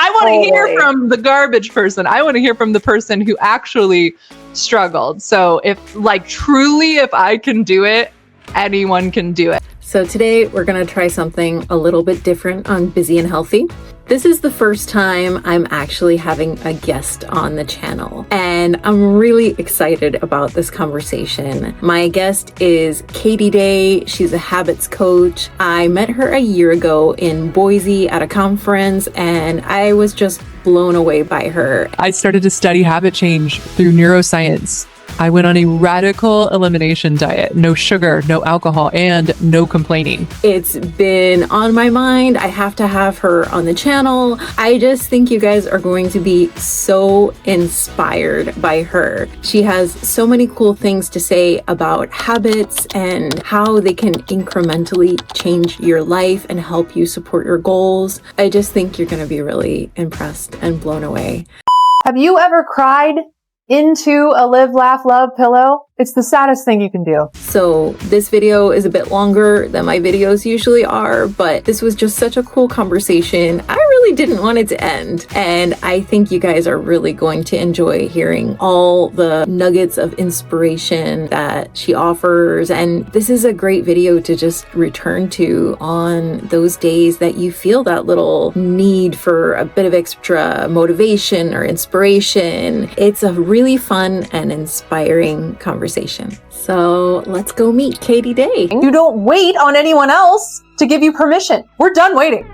I want to hear from the garbage person. I want to hear from the person who actually struggled. So if I can do it, anyone can do it. So today we're going to try something a little bit different on Busy and Healthy. This is the first time I'm actually having a guest on the channel, and I'm really excited about this conversation. My guest is Katie Day. She's a habits coach. I met her a year ago in Boise at a conference, and I was just blown away by her. I started to study habit change through neuroscience. I went on a radical elimination diet, no sugar, no alcohol, and no complaining. It's been on my mind. I have to have her on the channel. I just think you guys are going to be so inspired by her. She has so many cool things to say about habits and how they can incrementally change your life and help you support your goals. I just think you're going to be really impressed and blown away. Have you ever cried into a Live, Laugh, Love pillow? It's the saddest thing you can do. So this video is a bit longer than my videos usually are, but this was just such a cool conversation. I really didn't want it to end. And I think you guys are really going to enjoy hearing all the nuggets of inspiration that she offers. And this is a great video to just return to on those days that you feel that little need for a bit of extra motivation or inspiration. It's a really fun and inspiring conversation. So let's go meet Katie Day. You don't wait on anyone else to give you permission. We're done waiting.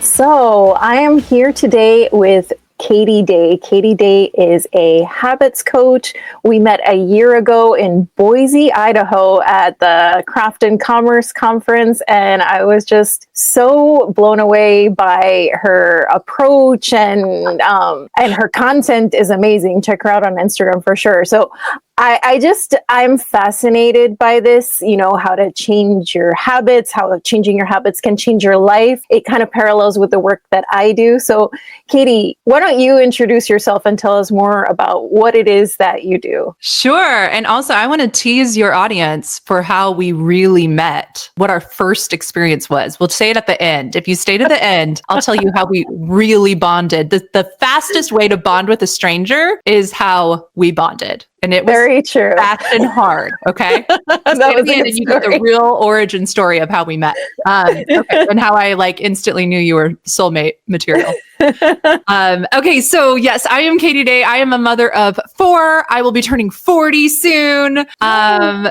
So I am here today with Katie Day. Katie Day is a habits coach. We met a year ago in Boise, Idaho at the Craft and Commerce Conference, and I was just so blown away by her approach, and her content is amazing. Check her out on Instagram for sure. So I'm fascinated by this, how to change your habits, how changing your habits can change your life. It kind of parallels with the work that I do. So Katie, why don't you introduce yourself and tell us more about what it is that you do? Sure. And also I want to tease your audience for how we really met, what our first experience was. We'll say it at the end. If you stay to the end, I'll tell you how we really bonded. The fastest way to bond with a stranger is how we bonded. And it was very true. Fast and hard. Okay. That was and you get the real origin story of how we met. Okay. And how I instantly knew you were soulmate material. Okay. So yes, I am Katie Day. I am a mother of 4. I will be turning 40 soon.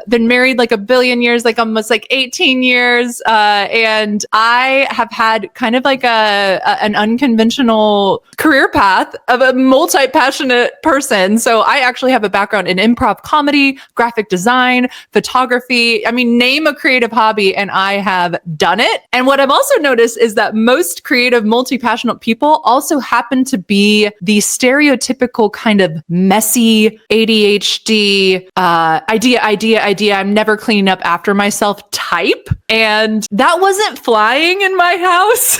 Been married a billion years, almost 18 years. And I have had kind of an unconventional career path of a multi-passionate person. So I actually have a background in improv comedy, graphic design, photography. I mean, name a creative hobby and I have done it. And what I've also noticed is that most creative, multi-passionate people also happen to be the stereotypical kind of messy ADHD, idea, I'm never cleaning up after myself type. And that wasn't flying in my house.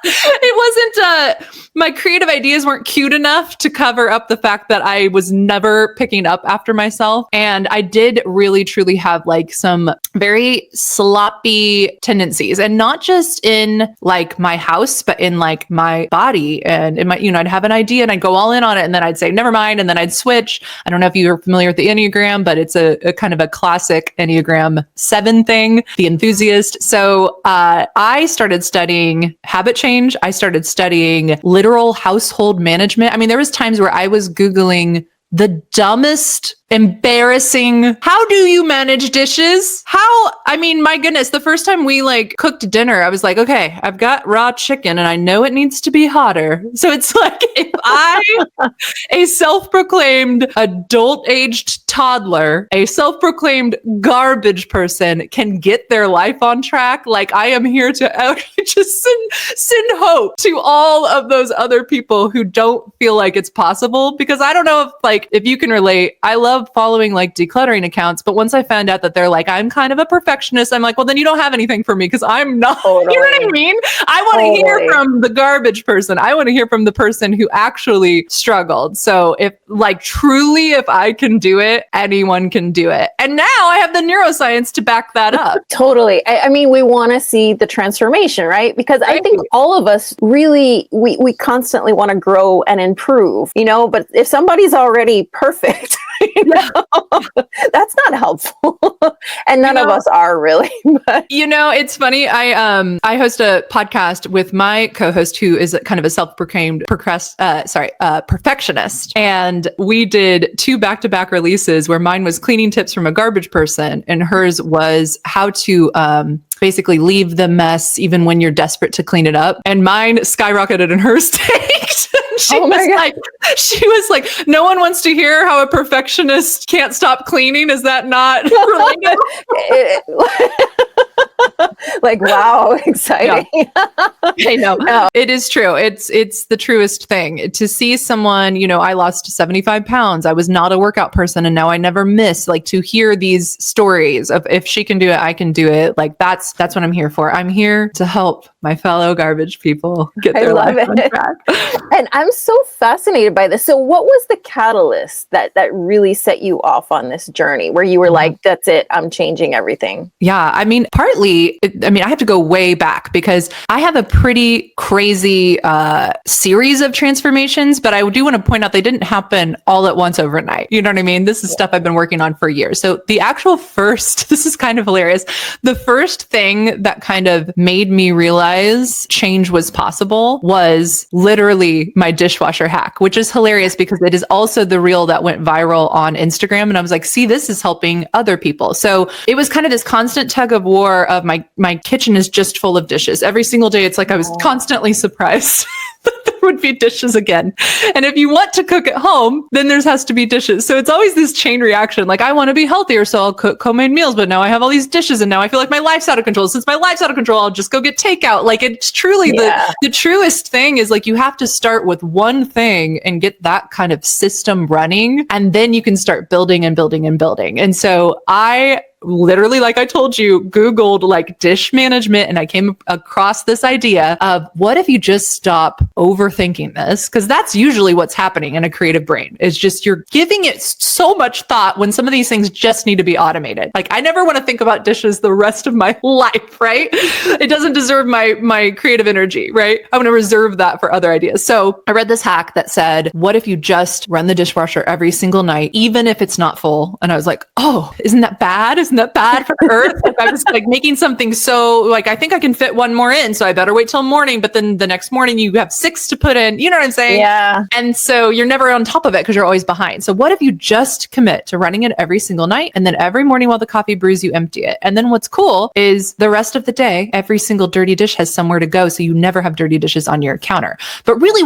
It wasn't, my creative ideas weren't cute enough to cover up the fact that I was never picking up after myself. And I did really truly have some very sloppy tendencies, and not just in my house, but in my body and in my, I'd have an idea and I'd go all in on it. And then I'd say, never mind. And then I'd switch. I don't know if you're familiar with the Enneagram, but it's a kind of a classic Enneagram 7 thing, the enthusiast. So I started studying habit change. I started studying literal household management. I mean, there was times where I was Googling the dumbest, embarrassing, how do you manage dishes? My goodness, the first time we cooked dinner, I was like, okay, I've got raw chicken and I know it needs to be hotter. So it's if I, a self-proclaimed adult-aged toddler, a self-proclaimed garbage person can get their life on track, I am here to just send hope to all of those other people who don't feel like it's possible. Because I don't know if you can relate. I love love following like decluttering accounts. But once I found out that they're like, I'm kind of a perfectionist, I'm like, well, then you don't have anything for me because I'm not. Totally. You know what I mean? I want to hear from the garbage person. I want to hear from the person who actually struggled. So if like truly, if I can do it, anyone can do it. And now I have the neuroscience to back that up. Totally. I mean, we want to see the transformation, right? Because I think all of us really, we constantly want to grow and improve, you know, but if somebody's already perfect, you know, that's not helpful. And none of us are really. But. You know, it's funny. I host a podcast with my co-host who is kind of a self-proclaimed perfectionist. And we did 2 back-to-back releases where mine was cleaning tips from a garbage person and hers was how to basically leave the mess even when you're desperate to clean it up. And mine skyrocketed and hers tanked. She was like, no one wants to hear how a perfectionist can't stop cleaning. Is that not related? Like, wow, exciting. Yeah. I know. It is true. It's the truest thing to see someone, you know, I lost 75 pounds. I was not a workout person and now I never miss. Like to hear these stories of if she can do it, I can do it. Like that's what I'm here for. I'm here to help my fellow garbage people get their life on track. And I'm so fascinated by this. So what was the catalyst that really set you off on this journey where you were like, that's it, I'm changing everything? Yeah. I mean, partly, I have to go way back because I have a pretty crazy series of transformations, but I do want to point out they didn't happen all at once overnight. You know what I mean? This is stuff I've been working on for years. So the actual first, this is kind of hilarious. The first thing that kind of made me realize change was possible was literally my dishwasher hack, which is hilarious because it is also the reel that went viral on Instagram. And I was like, see, this is helping other people. So it was kind of this constant tug of war of my kitchen is just full of dishes. Every single day, it's like I was constantly surprised that there would be dishes again. And if you want to cook at home, then there has to be dishes. So it's always this chain reaction. Like I want to be healthier, so I'll cook homemade meals, but now I have all these dishes and now I feel like my life's out of control. Since my life's out of control, I'll just go get takeout. Like it's truly the truest thing is like you have to start with one thing and get that kind of system running. And then you can start building and building and building. And so I literally, like I told you, Googled like dish management and I came across this idea of what if you just stop overthinking this? Because that's usually what's happening in a creative brain. It's just you're giving it so much thought when some of these things just need to be automated. Like I never want to think about dishes the rest of my life, right? It doesn't deserve my creative energy, right? I want to reserve that for other ideas. So I read this hack that said, what if you just run the dishwasher every single night, even if it's not full? And I was like, oh, isn't that bad? Isn't that bad for the earth? Like I was like making something so like, I think I can fit one more in, so I better wait till morning. But then the next morning you have 6 to put in, you know what I'm saying? Yeah. And so you're never on top of it because you're always behind. So what if you just commit to running it every single night and then every morning while the coffee brews, you empty it. And then what's cool is the rest of the day, every single dirty dish has somewhere to go. So you never have dirty dishes on your counter. But really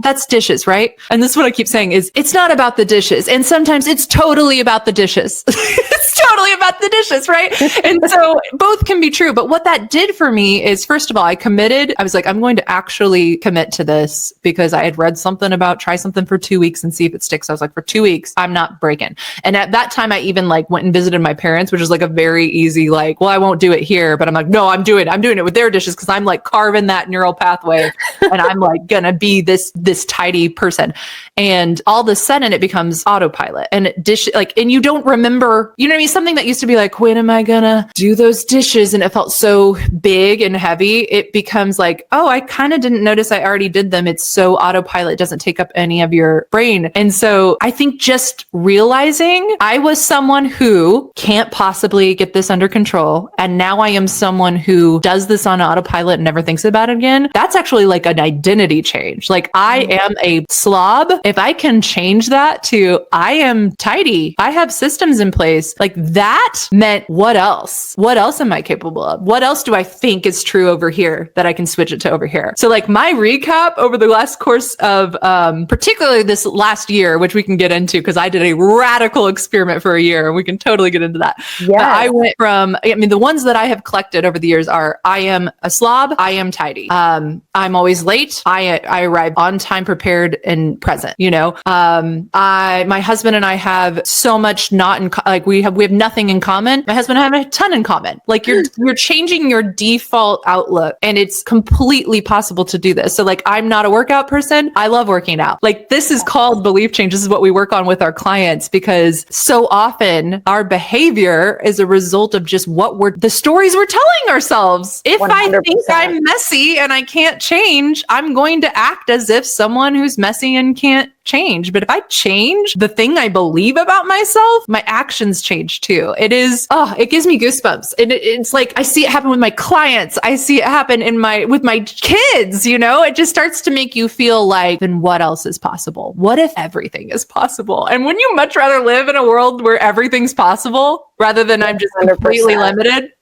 that's dishes, right? And this is what I keep saying is it's not about the dishes. And sometimes it's totally about the dishes. It's totally about the dishes, right? And so both can be true. But what that did for me is, first of all, I committed. I was like, I'm going to actually commit to this because I had read something about try something for 2 weeks and see if it sticks. I was like, for 2 weeks, I'm not breaking. And at that time, I even like went and visited my parents, which is like a very easy, like, well, I won't do it here, but I'm like, no, I'm doing it with their dishes because I'm like carving that neural pathway and I'm like gonna be this tidy person. And all of a sudden it becomes autopilot and and you don't remember, you know what I mean? Something that used to be like, when am I gonna do those dishes? And it felt so big and heavy. It becomes like, oh, I kind of didn't notice I already did them. It's so autopilot, it doesn't take up any of your brain. And so I think just realizing I was someone who can't possibly get this under control. And now I am someone who does this on autopilot and never thinks about it again. That's actually like an identity change. Like I am a slob. If I can change that to I am tidy, I have systems in place, like that that meant, what else? What else am I capable of? What else do I think is true over here that I can switch it to over here? So like my recap over the last course of, particularly this last year, which we can get into because I did a radical experiment for a year and we can totally get into that. Yes. I went from, I mean, the ones that I have collected over the years are, I am a slob, I am tidy. I'm always late. I arrive on time, prepared and present, you know. My husband and I have so much not in, like we have nothing in common. My husband and I have a ton in common. Like you're changing your default outlook and it's completely possible to do this. So like, I'm not a workout person. I love working out. Like this is called belief change. This is what we work on with our clients because so often our behavior is a result of just the stories we're telling ourselves. If 100%. I think I'm messy and I can't change, I'm going to act as if someone who's messy and can't change. But if I change the thing I believe about myself, my actions change too. It gives me goosebumps. It's like, I see it happen with my clients. I see it happen with my kids, you know, it just starts to make you feel like, then what else is possible? What if everything is possible? And wouldn't you much rather live in a world where everything's possible rather than I'm just completely limited?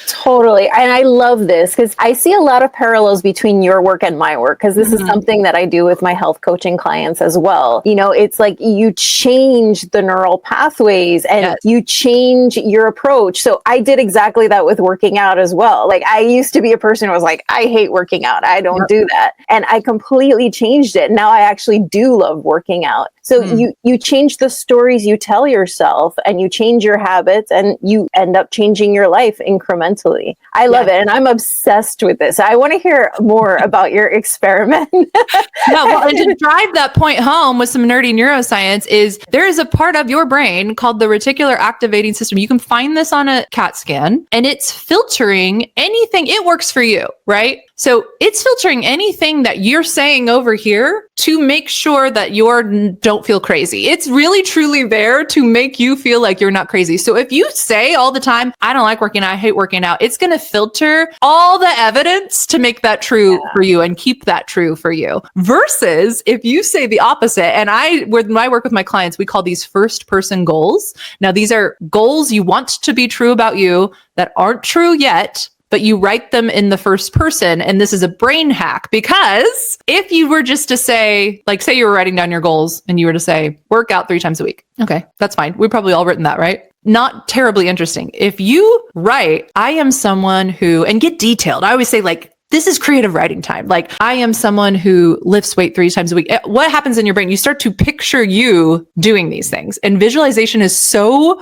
Totally. And I love this because I see a lot of parallels between your work and my work because this is something that I do with my health coaching clients as well. You know, it's like you change the neural pathways and you change your approach. So I did exactly that with working out as well. Like I used to be a person who was like, I hate working out. I don't do that. And I completely changed it. Now I actually do love working out. So you change the stories you tell yourself and you change your habits and you end up changing your life incrementally. I love it. And I'm obsessed with this. I want to hear more about your experiment. And to drive that point home with some nerdy neuroscience is there is a part of your brain called the reticular activating system. You can find this on a CAT scan and it's filtering anything. It works for you, right? So it's filtering anything that you're saying over here to make sure that you don't feel crazy. It's really truly there to make you feel like you're not crazy. So if you say all the time, I don't like working out, I hate working out, it's going to filter all the evidence to make that true for you and keep that true for you. Versus if you say the opposite, and when I work with my clients, we call these first person goals. Now, these are goals you want to be true about you that aren't true yet, but you write them in the first person. And this is a brain hack because if you were just to say, like, say you were writing down your goals and you were to say, work out 3 times a week. Okay, that's fine. We've probably all written that, right? Not terribly interesting. If you write, I am someone who, and get detailed. I always say like, this is creative writing time. Like I am someone who lifts weight 3 times a week. What happens in your brain? You start to picture you doing these things and visualization is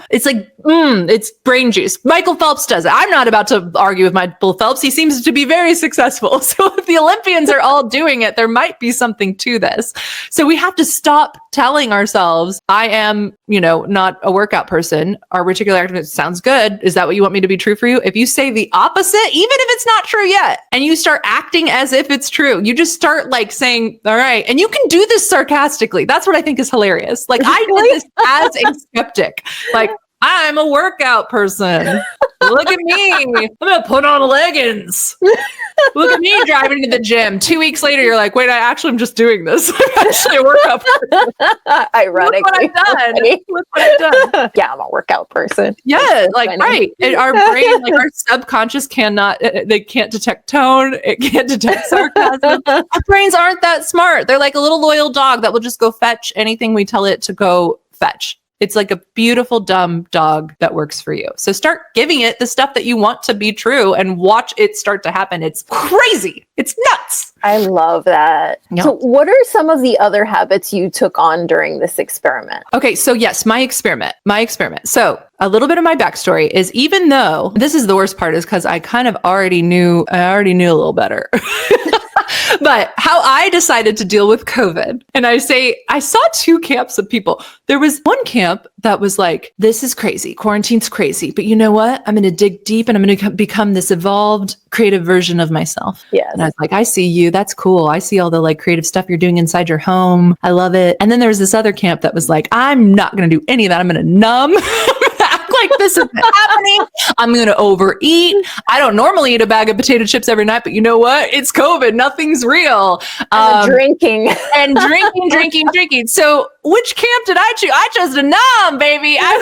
it's like, it's brain juice. Michael Phelps does it. I'm not about to argue with Michael Phelps. He seems to be very successful. So if the Olympians are all doing it, there might be something to this. So we have to stop telling ourselves, I am, not a workout person. Our reticular activating sounds good. Is that what you want me to be true for you? If you say the opposite, even if it's not true yet, and you start acting as if it's true, you just start like saying, all right. And you can do this sarcastically. That's what I think is hilarious. Like I did this as a skeptic. Like, I'm a workout person. Look at me. I'm going to put on leggings. Look at me driving to the gym. 2 weeks later, you're like, wait, I'm just doing this. I'm actually a workout person. Ironically. Look what I've done. Look what I've done. Yeah, I'm a workout person. Yeah, like, funny. Right. And our brain, like our subconscious they can't detect tone. It can't detect sarcasm. Our brains aren't that smart. They're like a little loyal dog that will just go fetch anything we tell it to go fetch. It's like a beautiful, dumb dog that works for you. So start giving it the stuff that you want to be true and watch it start to happen. It's crazy. It's nuts. I love that. Yeah. So what are some of the other habits you took on during this experiment? Okay. So yes, my experiment. So a little bit of my backstory is even though this is the worst part is because I kind of already knew a little better. But how I decided to deal with COVID, and I saw 2 camps of people. There was one camp that was like, this is crazy. Quarantine's crazy. But you know what? I'm going to dig deep and I'm going to become this evolved creative version of myself. Yes. And I was like, I see you. That's cool. I see all the like creative stuff you're doing inside your home. I love it. And then there was this other camp that was like, I'm not going to do any of that. I'm going to numb. like, this is happening. I'm going to overeat. I don't normally eat a bag of potato chips every night, but you know what? It's COVID. Nothing's real. Drinking. And drinking. So which camp did I choose? I chose the numb, baby. I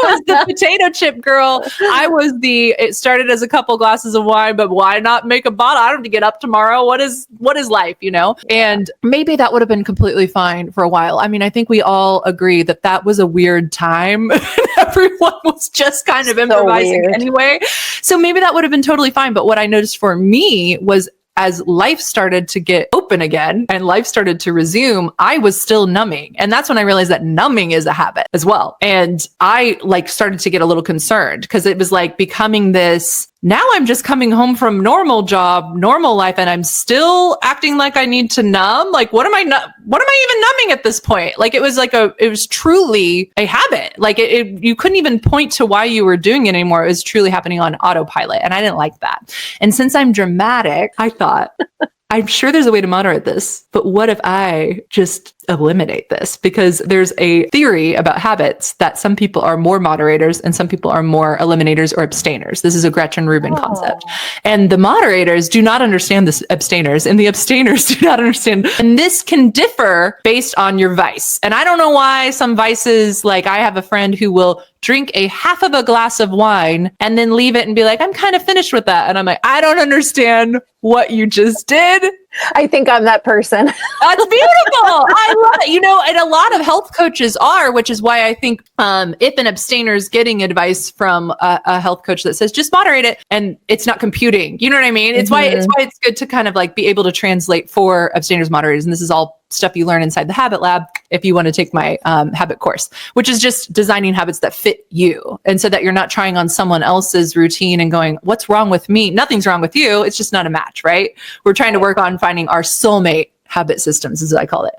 was the potato chip girl. It started as a couple glasses of wine, but why not make a bottle? I don't have to get up tomorrow. What is life, you know? And maybe that would have been completely fine for a while. I mean, I think we all agree that was a weird time. Everyone was just kind of improvising anyway. So maybe that would have been totally fine. But what I noticed for me was, as life started to get open again and life started to resume, I was still numbing. And that's when I realized that numbing is a habit as well. And I started to get a little concerned because it was like becoming this, now I'm just coming home from normal job, normal life, and I'm still acting like I need to numb. Like, what am I even numbing at this point? Like, it was truly a habit. Like you couldn't even point to why you were doing it anymore. It was truly happening on autopilot. And I didn't like that. And since I'm dramatic, I thought, I'm sure there's a way to moderate this, but what if I just eliminate this? Because there's a theory about habits that some people are more moderators and some people are more eliminators or abstainers. This is a Gretchen Rubin concept. And the moderators do not understand the abstainers, and the abstainers do not understand. And this can differ based on your vice. And I don't know why some vices, like I have a friend who will drink a half of a glass of wine and then leave it and be like, I'm kind of finished with that. And I'm like, I don't understand what you just did. I think I'm that person. That's beautiful. I love it. You know, and a lot of health coaches are, which is why I think if an abstainer is getting advice from a health coach that says just moderate it, and it's not computing, you know what I mean? It's why it's good to kind of like be able to translate for abstainers, moderators, and this is all stuff you learn inside the Habit Lab if you want to take my habit course, which is just designing habits that fit you, and so that you're not trying on someone else's routine and going, what's wrong with me? Nothing's wrong with you. It's just not a match, right? We're trying to work on finding our soulmate habit systems, as I call it.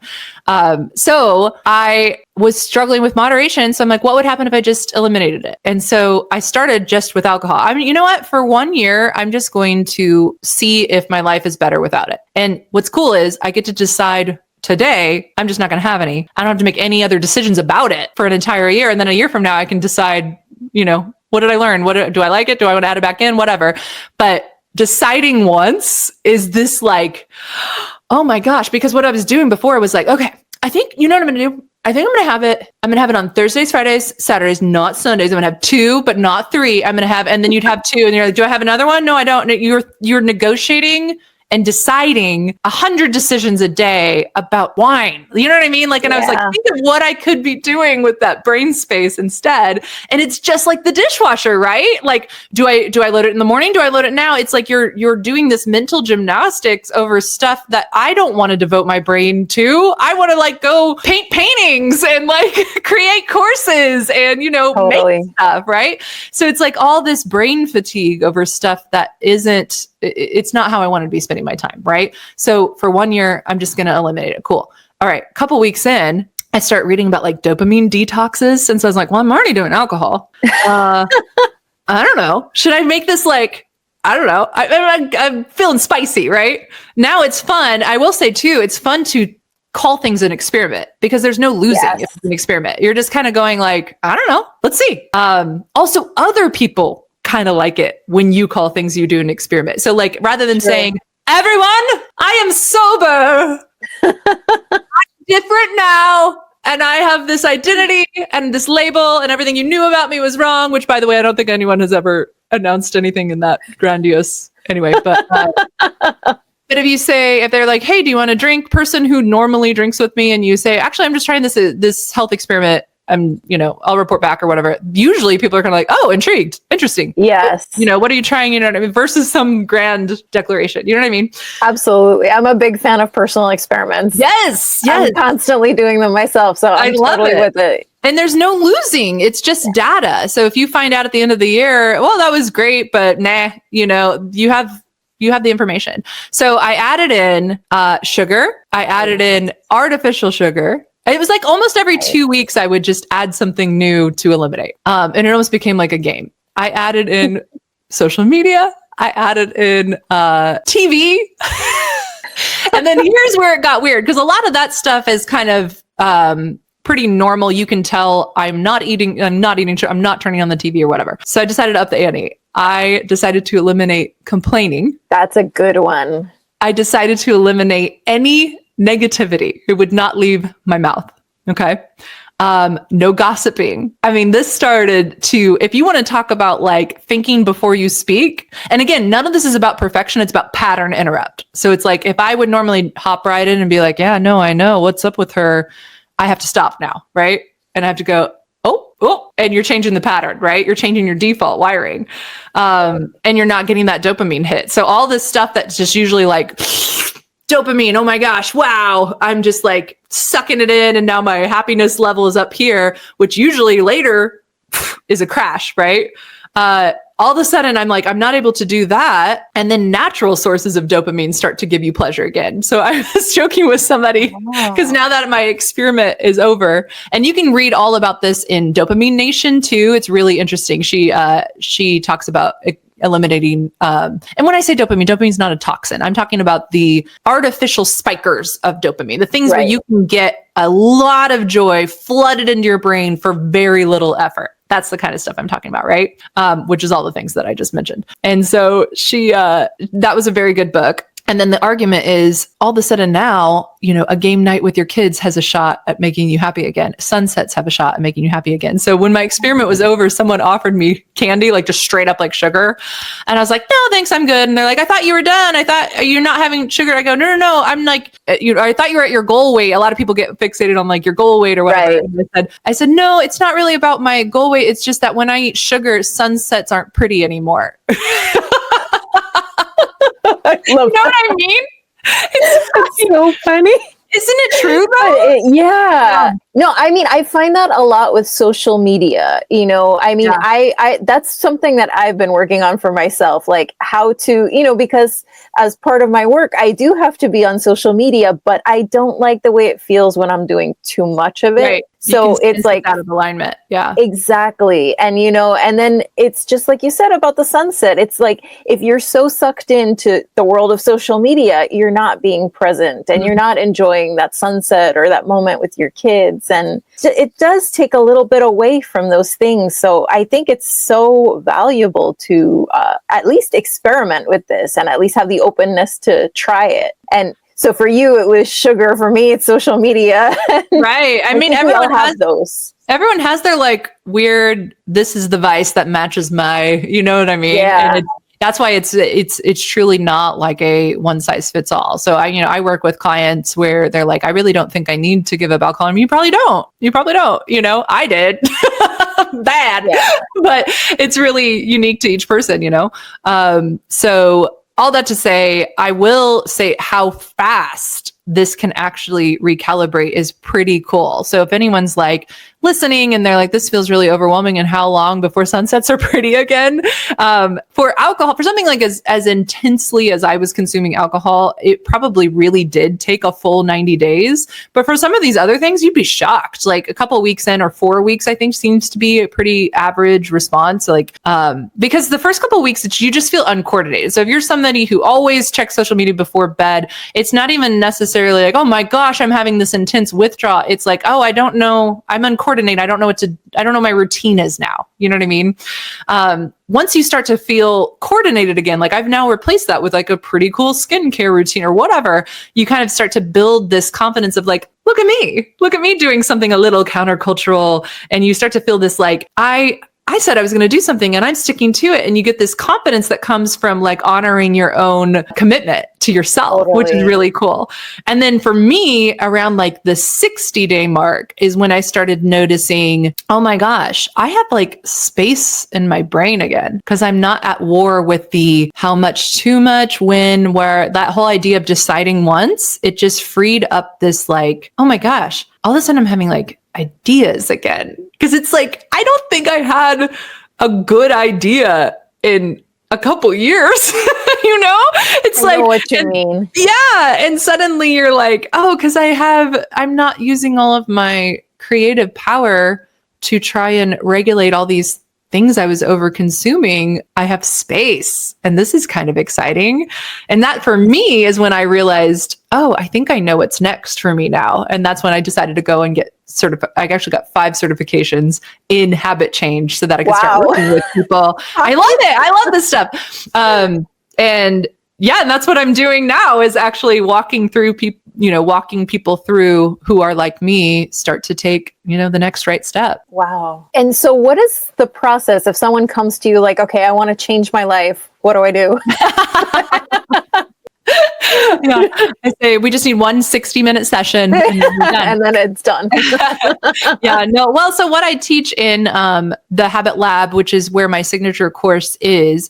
So I was struggling with moderation. So I'm like, what would happen if I just eliminated it? And so I started just with alcohol. I mean, you know what? For 1 year, I'm just going to see if my life is better without it. And what's cool is I get to decide today, I'm just not going to have any. I don't have to make any other decisions about it for an entire year. And then a year from now, I can decide, you know, what did I learn? Do I like it? Do I want to add it back in? Whatever. But deciding once is this like, oh my gosh, because what I was doing before was like, okay, I think, you know what I'm going to do? I think I'm going to have it. I'm going to have it on Thursdays, Fridays, Saturdays, not Sundays. I'm going to have 2, but not 3. I'm going to have, and then you'd have 2 and you're like, do I have another one? No, I don't. You're negotiating and deciding 100 decisions a day about wine. You know what I mean? Like, and I was like, think of what I could be doing with that brain space instead. And it's just like the dishwasher, right? Like, do I load it in the morning? Do I load it now? It's like you're doing this mental gymnastics over stuff that I don't want to devote my brain to. I want to like go paint paintings and like create courses and, you know, make stuff, right? So it's like all this brain fatigue over stuff that it's not how I wanted to be spending my time, right? So for 1 year, I'm just going to eliminate it. Cool. All right. A couple weeks in, I start reading about like dopamine detoxes. And so I was like, well, I'm already doing alcohol. I don't know. Should I make this like, I don't know. I'm feeling spicy, right? Now it's fun. I will say too, it's fun to call things an experiment because there's no losing if it's an experiment. You're just kind of going like, I don't know. Let's see. Also, other people kind of like it when you call things you do an experiment. So like, rather than saying, everyone, I am sober. I'm different now. And I have this identity and this label and everything you knew about me was wrong, which by the way, I don't think anyone has ever announced anything in that grandiose anyway, but but if they're like, hey, do you want a drink? Person who normally drinks with me, and you say, actually, I'm just trying this health experiment. I'll report back or whatever. Usually people are kind of like, oh, intrigued, interesting. Yes. What are you trying? You know what I mean? Versus some grand declaration. You know what I mean? Absolutely. I'm a big fan of personal experiments. Yes. I'm constantly doing them myself. So I'm totally with it. And there's no losing. It's just data. So if you find out at the end of the year, well, that was great, but nah, you have the information. So I added in sugar. I added in artificial sugar. It was like almost every 2 weeks, I would just add something new to eliminate. And it almost became like a game. I added in social media. I added in TV. And then here's where it got weird, because a lot of that stuff is kind of pretty normal. You can tell I'm not eating, I'm not turning on the TV or whatever. So I decided to up the ante. I decided to eliminate complaining. That's a good one. I decided to eliminate any negativity. It would not leave my mouth. Okay. No gossiping. I mean, this started to, if you want to talk about like thinking before you speak, and again, none of this is about perfection. It's about pattern interrupt. So it's like, if I would normally hop right in and be like, yeah, no, I know what's up with her. I have to stop now. Right. And I have to go, oh, and you're changing the pattern, right? You're changing your default wiring. And you're not getting that dopamine hit. So all this stuff that's just usually like dopamine, oh my gosh, wow, I'm just like sucking it in. And now my happiness level is up here, which usually later is a crash, right? All of a sudden I'm like, I'm not able to do that. And then natural sources of dopamine start to give you pleasure again. So I was joking with somebody because now that my experiment is over, and you can read all about this in Dopamine Nation too. It's really interesting. She talks about eliminating, and when I say dopamine is not a toxin. I'm talking about the artificial spikers of dopamine, the things where you can get a lot of joy flooded into your brain for very little effort. That's the kind of stuff I'm talking about, right? Which is all the things that I just mentioned. And so that was a very good book. And then the argument is all of a sudden now, a game night with your kids has a shot at making you happy again. Sunsets have a shot at making you happy again. So when my experiment was over, someone offered me candy, like just straight up like sugar. And I was like, no, thanks, I'm good. And they're like, I thought you were done. I thought you're not having sugar. I go, no. I'm like, I thought you were at your goal weight. A lot of people get fixated on like your goal weight or whatever. Right. I said, no, it's not really about my goal weight. It's just that when I eat sugar, sunsets aren't pretty anymore. You know what I mean? It's so funny. Isn't it true though? Yeah. No, I mean, I find that a lot with social media, I that's something that I've been working on for myself, like how to, because as part of my work, I do have to be on social media, but I don't like the way it feels when I'm doing too much of it. Right. So it's like out of alignment. Yeah, exactly. And, and then it's just like you said about the sunset. It's like, if you're so sucked into the world of social media, you're not being present and you're not enjoying that sunset or that moment with your kids. And it does take a little bit away from those things. So I think it's so valuable to at least experiment with this and at least have the openness to try it. And so for you, it was sugar. For me, it's social media. Right. I mean, everyone has those. Everyone has their like weird, this is the vice that matches my, you know what I mean? Yeah. And that's why it's truly not like a one size fits all. So I work with clients where they're like, I really don't think I need to give up alcohol. I mean, you probably don't. I did. Bad. Yeah. But it's really unique to each person, So all that to say, I will say how fast this can actually recalibrate is pretty cool. So if anyone's like listening and they're like, this feels really overwhelming and how long before sunsets are pretty again? For alcohol, for something like as intensely as I was consuming alcohol, it probably really did take a full 90 days. But for some of these other things, you'd be shocked. Like a couple of weeks in or 4 weeks, I think seems to be a pretty average response. Like, because the first couple of weeks, you just feel uncoordinated. So if you're somebody who always checks social media before bed, it's not even necessarily like, oh my gosh, I'm having this intense withdrawal. It's like, oh, I don't know. I'm uncoordinated. I don't know I don't know what my routine is now. You know what I mean? Once you start to feel coordinated again, like I've now replaced that with like a pretty cool skincare routine or whatever, you kind of start to build this confidence of like, look at me doing something a little countercultural. And you start to feel this like, I said I was going to do something and I'm sticking to it. And you get this confidence that comes from like honoring your own commitment to yourself, Totally. Which is really cool. And then for me, around like the 60-day mark is when I started noticing, oh my gosh, I have like space in my brain again because I'm not at war with the how much, too much, when, where, that whole idea of deciding once. It just freed up this like, oh my gosh, all of a sudden I'm having like ideas again. Because it's like, I don't think I had a good idea in a couple years, It's I like, know what you mean. Yeah. And suddenly you're like, oh, because I'm not using all of my creative power to try and regulate all these things I was over consuming, I have space. And this is kind of exciting. And that for me is when I realized, oh, I think I know what's next for me now. And that's when I decided to go and get I actually got 5 certifications in habit change so that I could start working with people. I love it. I love this stuff. And that's what I'm doing now is actually walking people through who are like me, start to take, the next right step. Wow. And so what is the process if someone comes to you like, okay, I want to change my life. What do I do? I say we just need one 60-minute session and then we're done. And then it's done. So what I teach in the Habit Lab, which is where my signature course is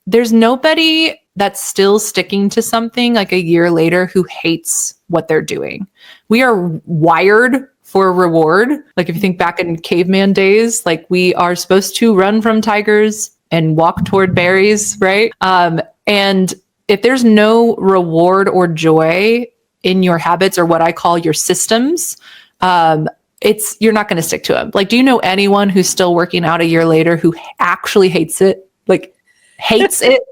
there's nobody that's still sticking to something like a year later who hates what they're doing. We are wired for reward. Like if you think back in caveman days, like we are supposed to run from tigers and walk toward berries, right? And if there's no reward or joy in your habits or what I call your systems, you're not going to stick to them. Like, do you know anyone who's still working out a year later who actually hates it? Like hates it?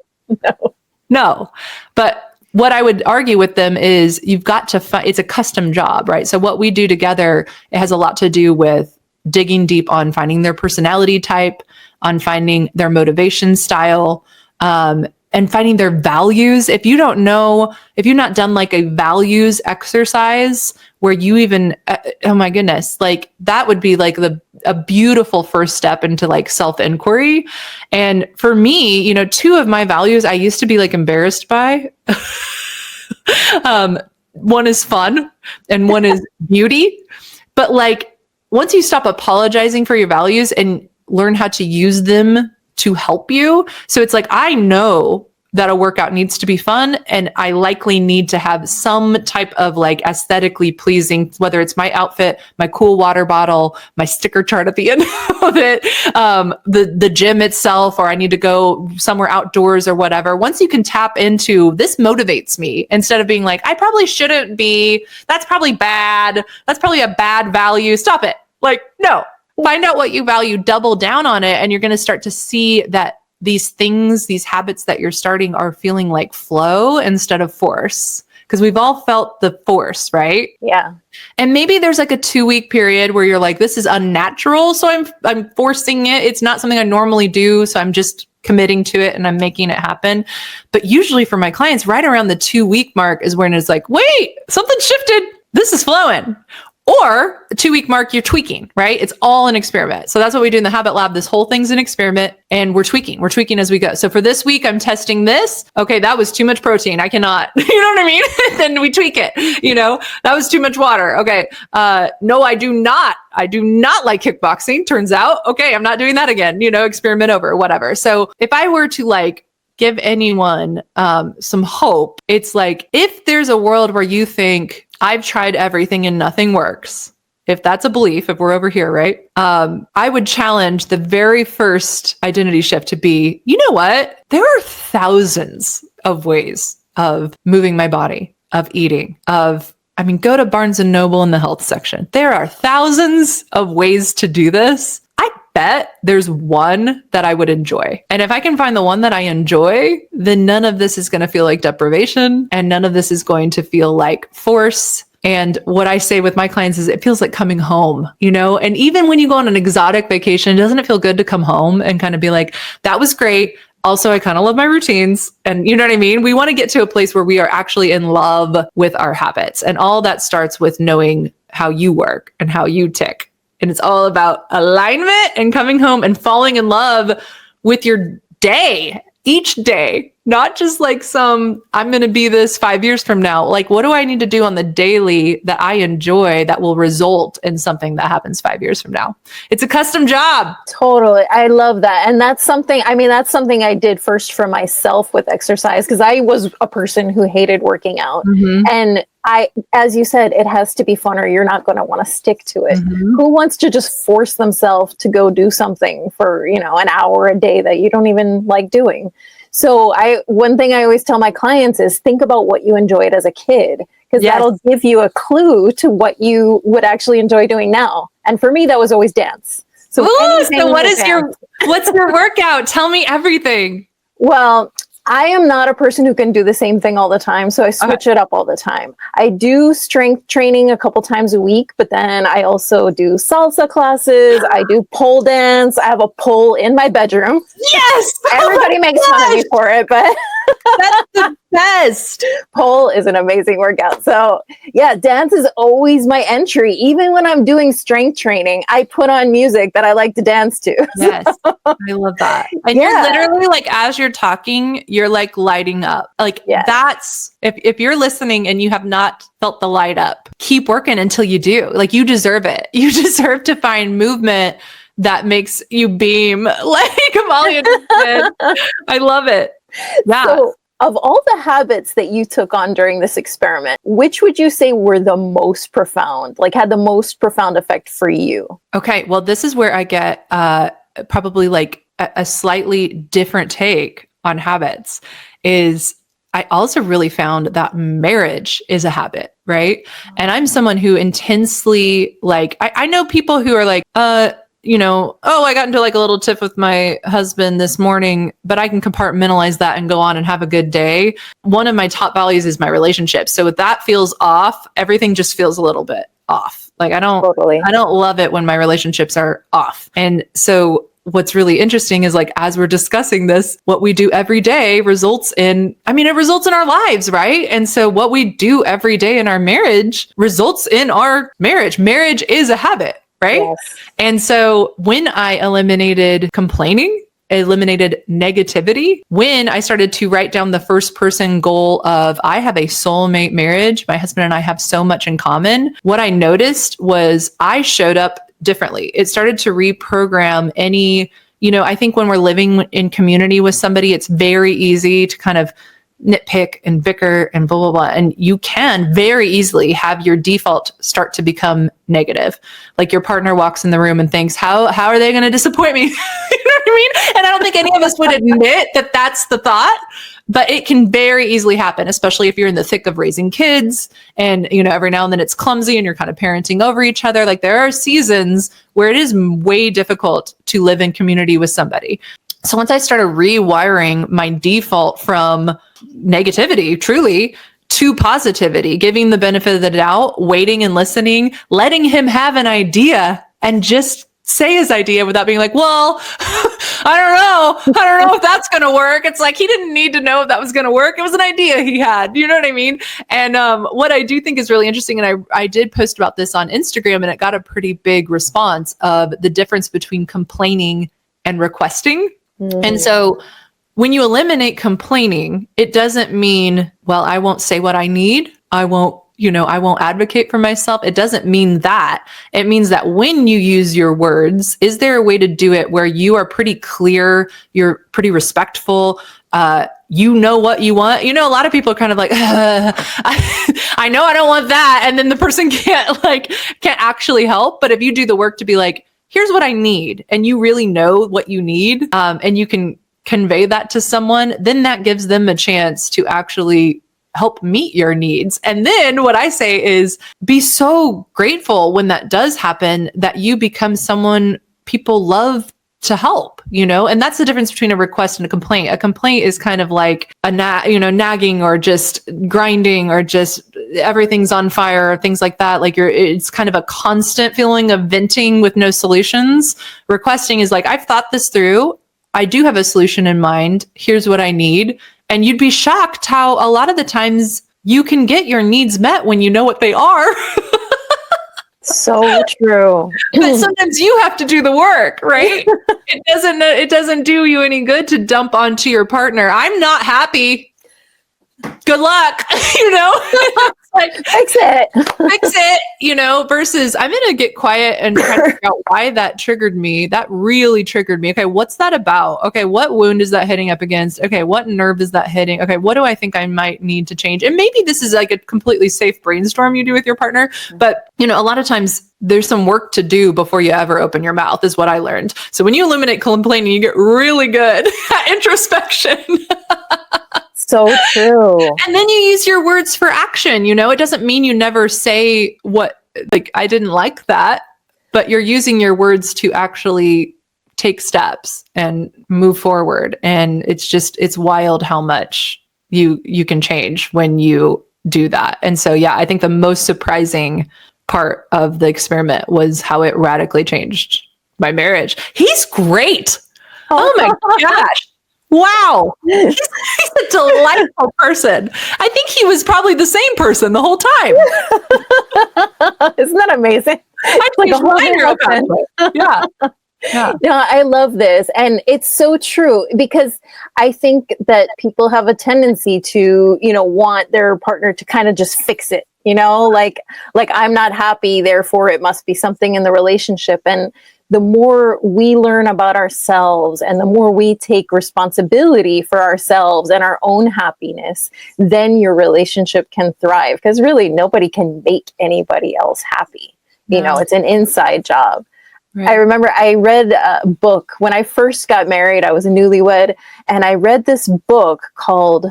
No. But what I would argue with them is you've got to find, it's a custom job, right? So what we do together, it has a lot to do with digging deep on finding their personality type, on finding their motivation style, and finding their values. If you don't know, if you've not done like a values exercise where you even, oh my goodness, like that would be like a beautiful first step into like self-inquiry. And for me, 2 of my values I used to be like embarrassed by. One is fun and one is beauty. But like, once you stop apologizing for your values and learn how to use them to help you. So it's like, I know that a workout needs to be fun and I likely need to have some type of like aesthetically pleasing, whether it's my outfit, my cool water bottle, my sticker chart at the end of it, the gym itself, or I need to go somewhere outdoors or whatever. Once you can tap into this motivates me instead of being like, I probably shouldn't be, that's probably bad. That's probably a bad value. Stop it. Like, no. Find out what you value, double down on it, and you're going to start to see that these things, these habits that you're starting are feeling like flow instead of force. Because we've all felt the force, right? Yeah. And maybe there's like a 2-week period where you're like, this is unnatural, so I'm forcing it. It's not something I normally do, so I'm just committing to it and I'm making it happen. But usually for my clients, right around the 2-week mark is when it's like, wait, something shifted. This is flowing. Or the 2-week mark, you're tweaking, right? It's all an experiment. So that's what we do in the Habit Lab. This whole thing's an experiment and we're tweaking. We're tweaking as we go. So for this week, I'm testing this. Okay, that was too much protein. I cannot, you know what I mean? Then we tweak it, that was too much water. Okay. No, I do not like kickboxing. Turns out, okay, I'm not doing that again, experiment over, whatever. So if I were to like give anyone some hope, it's like, if there's a world where you think I've tried everything and nothing works, if that's a belief, if we're over here, right? I would challenge the very first identity shift to be, you know what? There are thousands of ways of moving my body, of eating, go to Barnes and Noble in the health section. There are thousands of ways to do this. I bet there's one that I would enjoy. And if I can find the one that I enjoy, then none of this is going to feel like deprivation and none of this is going to feel like force. And what I say with my clients is it feels like coming home, and even when you go on an exotic vacation, doesn't it feel good to come home and kind of be like, that was great. Also, I kind of love my routines. And you know what I mean? We want to get to a place where we are actually in love with our habits. And all that starts with knowing how you work and how you tick. And it's all about alignment and coming home and falling in love with your day, each day, not just like I'm going to be this 5 years from now. Like, what do I need to do on the daily that I enjoy that will result in something that happens 5 years from now? It's a custom job. Totally. I love that. And that's something I did first for myself with exercise, because I was a person who hated working out. Mm-hmm. And as you said, it has to be fun or you're not going to want to stick to it. Mm-hmm. Who wants to just force themselves to go do something for, an hour a day that you don't even like doing? So one thing I always tell my clients is think about what you enjoyed as a kid, because that'll give you a clue to what you would actually enjoy doing now. And for me, that was always dance. Ooh, anything so with dance. what's your workout? Tell me everything. Well, I am not a person who can do the same thing all the time, so I switch it up all the time. I do strength training a couple times a week, but then I also do salsa classes. I do pole dance. I have a pole in my bedroom. Yes. Everybody makes fun of me for it, but That's the best. pole is an amazing workout. So yeah, dance is always my entry. Even when I'm doing strength training, I put on music that I like to dance to. Yes. I love that. And you're literally like, as you're talking, you're like lighting up. Like that's, if you're listening and you have not felt the light up, keep working until you do. Like you deserve it. You deserve to find movement that makes you beam like Amalia just did. I love it. Yeah. So, of all the habits that you took on during this experiment, which would you say were the most profound, like had the most profound effect for you? Okay. Well, this is where I get probably like a slightly different take on habits is I also really found that marriage is a habit, right? And I'm someone who intensely like, I know people who are like, you know, oh, I got into like a little tiff with my husband this morning, but I can compartmentalize that and go on and have a good day. One of my top values is my relationship. So if that feels off, everything just feels a little bit off. Like I don't love it when my relationships are off. And so what's really interesting is like, as we're discussing this, what we do every day results in our lives, right? And so what we do every day in our marriage results in our marriage. Marriage is a habit. Right. Yes. And so when I eliminated complaining, eliminated negativity, when I started to write down the first person goal of I have a soulmate marriage, my husband and I have so much in common, what I noticed was I showed up differently. It started to reprogram any, you know, I think when we're living in community with somebody, it's very easy to kind of nitpick and bicker and blah, blah, blah. And you can very easily have your default start to become negative. Like your partner walks in the room and thinks, how are they going to disappoint me? You know what I mean? And I don't think any of us would admit that that's the thought, but it can very easily happen, especially if you're in the thick of raising kids and, you know, every now and then it's clumsy and you're kind of parenting over each other. Like there are seasons where it is way difficult to live in community with somebody. So once I started rewiring my default from negativity, truly, to positivity, giving the benefit of the doubt, waiting and listening, letting him have an idea and just say his idea without being like, well, I don't know if that's going to work. It's like, he didn't need to know if that was going to work. It was an idea he had, you know what I mean? And what I do think is really interesting, and I did post about this on Instagram and it got a pretty big response of the difference between complaining and requesting. And so when you eliminate complaining, it doesn't mean, well, I won't say what I need. I won't advocate for myself. It doesn't mean that. It means that when you use your words, is there a way to do it where you are pretty clear, you're pretty respectful, you know what you want? You know, a lot of people are kind of like, I know I don't want that. And then the person can't actually help. But if you do the work to be like, here's what I need, and you really know what you need, and you can convey that to someone, then that gives them a chance to actually help meet your needs. And then what I say is be so grateful when that does happen, that you become someone people love to help, you know? And that's the difference between a request and a complaint. A complaint is kind of like nagging or just grinding or just everything's on fire or things like that. Like it's kind of a constant feeling of venting with no solutions. Requesting is like, I've thought this through. I do have a solution in mind. Here's what I need. And you'd be shocked how a lot of the times you can get your needs met when you know what they are. So true. But sometimes you have to do the work, right? It doesn't do you any good to dump onto your partner. I'm not happy. Good luck, you know? Like, fix it, you know, versus I'm going to get quiet and try to figure out why that triggered me. That really triggered me. Okay, what's that about? Okay, what wound is that hitting up against? Okay, what nerve is that hitting? Okay, what do I think I might need to change? And maybe this is like a completely safe brainstorm you do with your partner, but you know, a lot of times there's some work to do before you ever open your mouth is what I learned. So when you eliminate complaining, you get really good at introspection. So true. And then you use your words for action. You know, it doesn't mean you never say what, like, I didn't like that, but you're using your words to actually take steps and move forward. And it's wild how much you can change when you do that. And so, yeah, I think the most surprising part of the experiment was how it radically changed my marriage. He's great. Oh my gosh. Wow. He's a delightful person. I think he was probably the same person the whole time. Isn't that amazing? Like a whole yeah. Yeah. No, I love this. And it's so true because I think that people have a tendency to, want their partner to kind of just fix it, like I'm not happy, therefore it must be something in the relationship. And the more we learn about ourselves and the more we take responsibility for ourselves and our own happiness, then your relationship can thrive because really nobody can make anybody else happy. It's an inside job. Right. I remember I read a book when I first got married. I was a newlywed, and I read this book called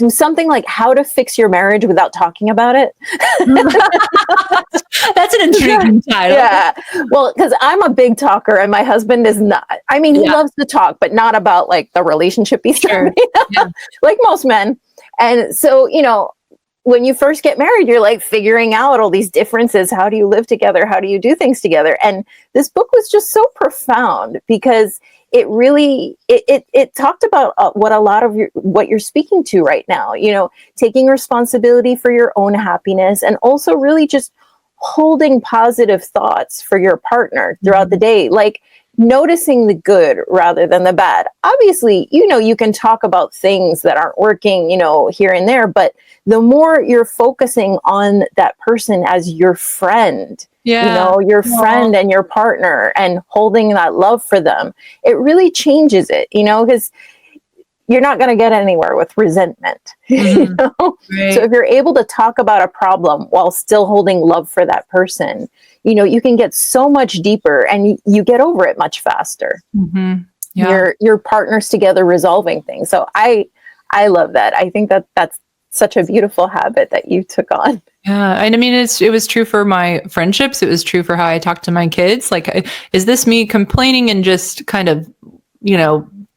something like How to Fix Your Marriage Without Talking About It. That's an intriguing title. Yeah. Well, because I'm a big talker and my husband is not. I mean, he loves to talk, but not about like the relationship he's sure. Like most men. And so, when you first get married, you're like figuring out all these differences. How do you live together? How do you do things together? And this book was just so profound because it really, it talked about what a lot of what you're speaking to right now, taking responsibility for your own happiness and also really just holding positive thoughts for your partner throughout the day. Like, noticing the good rather than the bad. Obviously, you can talk about things that aren't working, here and there, but the more you're focusing on that person as your friend, your friend and your partner and holding that love for them, it really changes it, because you're not going to get anywhere with resentment. Right. So if you're able to talk about a problem while still holding love for that person, you can get so much deeper and you get over it much faster. Mm-hmm. Yeah. Your partners together resolving things. So I love that. I think that's such a beautiful habit that you took on. Yeah. And I mean, it was true for my friendships. It was true for how I talk to my kids. Like, is this me complaining and just kind of,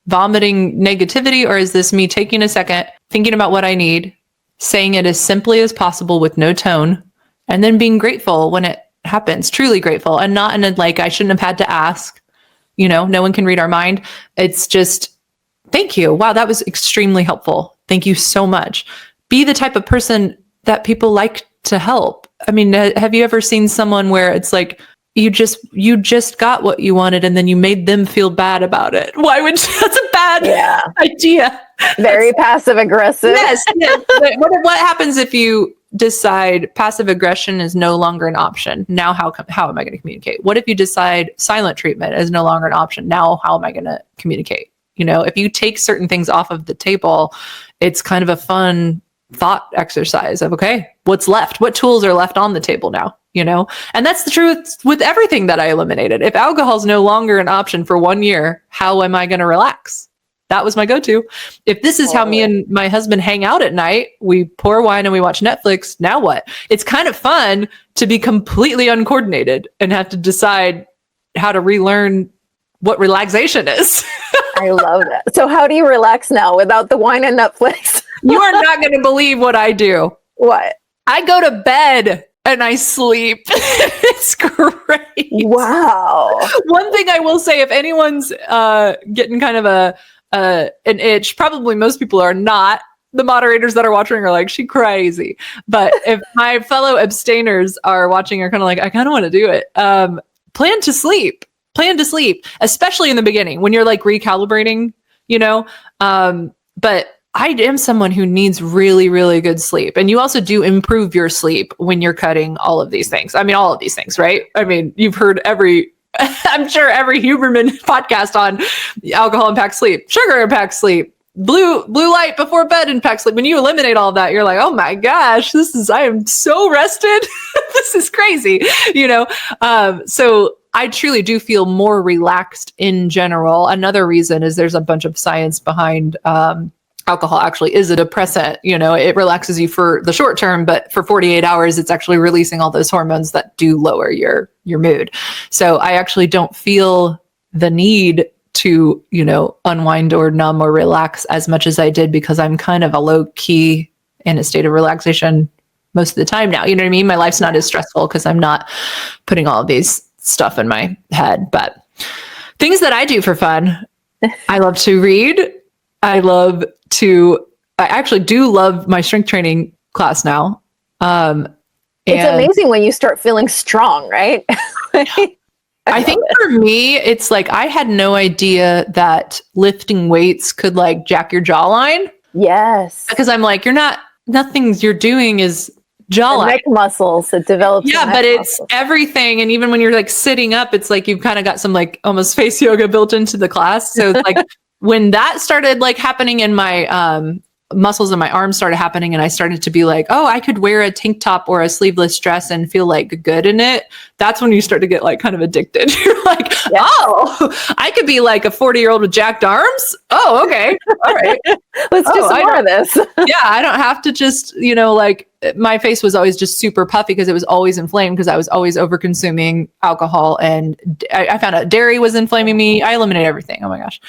vomiting negativity, or is this me taking a second, thinking about what I need, saying it as simply as possible with no tone, and then being grateful when it happens, truly grateful, and not in a like, I shouldn't have had to ask, no one can read our mind. It's just, thank you. Wow, that was extremely helpful. Thank you so much. Be the type of person that people like to help. I mean, have you ever seen someone where it's like, you just got what you wanted and then you made them feel bad about it? Why would that's a bad idea. Very passive aggressive. Yes. What happens if you decide passive aggression is no longer an option? Now, how am I going to communicate? What if you decide silent treatment is no longer an option? Now, how am I going to communicate? If you take certain things off of the table, it's kind of a fun thought exercise of, okay, what's left? What tools are left on the table now? And that's the truth with everything that I eliminated. If alcohol is no longer an option for 1 year, how am I going to relax? That was my go-to. If this is how me and my husband hang out at night, we pour wine and we watch Netflix. Now what? It's kind of fun to be completely uncoordinated and have to decide how to relearn what relaxation is. I love that. So how do you relax now without the wine and Netflix? You are not going to believe what I do. What? I go to bed and I sleep. It's great. Wow. One thing I will say, if anyone's getting kind of an itch, probably most people are not. The moderators that are watching are like, she crazy. But if my fellow abstainers are watching, are kind of like, I kind of want to do it. Plan to sleep, especially in the beginning when you're like recalibrating, but I am someone who needs really, really good sleep. And you also do improve your sleep when you're cutting all of these things. I mean, all of these things, right? I mean, you've heard I'm sure every Huberman podcast on alcohol impacts sleep, sugar impacts sleep, blue light before bed impacts sleep. When you eliminate all of that, you're like, oh my gosh, I am so rested. This is crazy, So I truly do feel more relaxed in general. Another reason is there's a bunch of science behind, alcohol actually is a depressant. It relaxes you for the short term, but for 48 hours, it's actually releasing all those hormones that do lower your mood. So I actually don't feel the need to, unwind or numb or relax as much as I did, because I'm kind of a low key in a state of relaxation most of the time now. You know what I mean? My life's not as stressful because I'm not putting all of these stuff in my head. But things that I do for fun, I love to read. I actually do love my strength training class now. It's amazing when you start feeling strong, right? I think for me, it's like, I had no idea that lifting weights could like jack your jawline. Yes. Because I'm like, nothing you're doing is jawline. The neck muscles, it develops. Yeah, but it's everything. And even when you're like sitting up, it's like you've kind of got some like almost face yoga built into the class. So it's like when that started like happening in my muscles in my arms started happening, and I started to be like, oh, I could wear a tank top or a sleeveless dress and feel like good in it. That's when you start to get like kind of addicted. You're like, oh, I could be like a 40-year-old with jacked arms. Oh, okay. All right. Let's do some more of this. Yeah. I don't have to just, like my face was always just super puffy because it was always inflamed because I was always over consuming alcohol, and I found out dairy was inflaming me. I eliminated everything. Oh my gosh.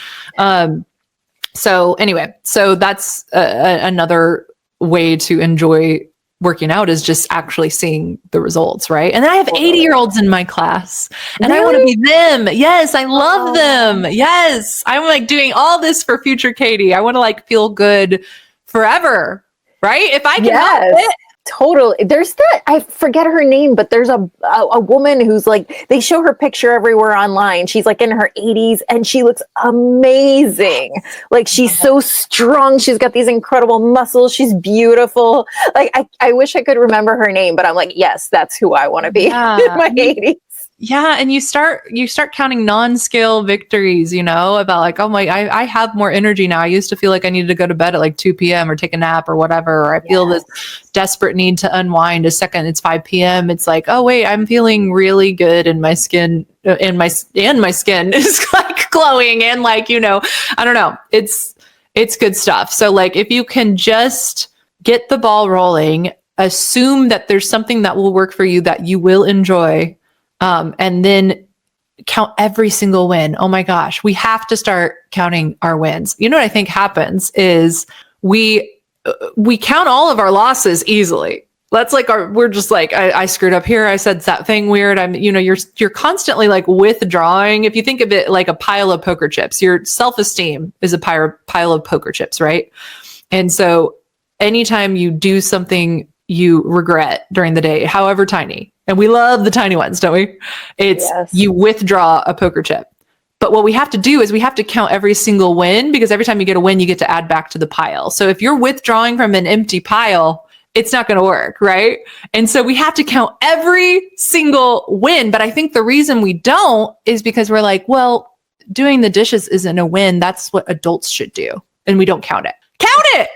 So anyway, so that's another way to enjoy working out, is just actually seeing the results, right? And then I have 80-year-olds in my class, and I want to be them. Yes, I love them. Yes, I'm like doing all this for future Katie. I want to like feel good forever, right? If I can help it. Totally. There's I forget her name, but there's a woman who's like, they show her picture everywhere online. She's like in her 80s and she looks amazing. Like she's so strong. She's got these incredible muscles. She's beautiful. Like I wish I could remember her name, but I'm like, yes, that's who I want to be in my 80s. Yeah. And you start counting non-scale victories, about like, oh my, I have more energy now. I used to feel like I needed to go to bed at like 2 p.m. or take a nap or whatever, or I feel this desperate need to unwind a second. It's 5 p.m. It's like, oh wait, I'm feeling really good, and my skin and my skin is like glowing, and like, I don't know. It's good stuff. So like, if you can just get the ball rolling, assume that there's something that will work for you that you will enjoy. And then count every single win. Oh my gosh, we have to start counting our wins. You know what I think happens is we count all of our losses easily. That's like we're just like, I screwed up here. I said that thing weird. You're constantly like withdrawing. If you think of it like a pile of poker chips, your self-esteem is a pile of poker chips, right? And so anytime you do something you regret during the day, however tiny, and we love the tiny ones, don't we? You withdraw a poker chip. But what we have to do is we have to count every single win, because every time you get a win, you get to add back to the pile. So if you're withdrawing from an empty pile, it's not going to work, right? And so we have to count every single win. But I think the reason we don't is because we're like, well, doing the dishes isn't a win. That's what adults should do. And we don't count it. Count it!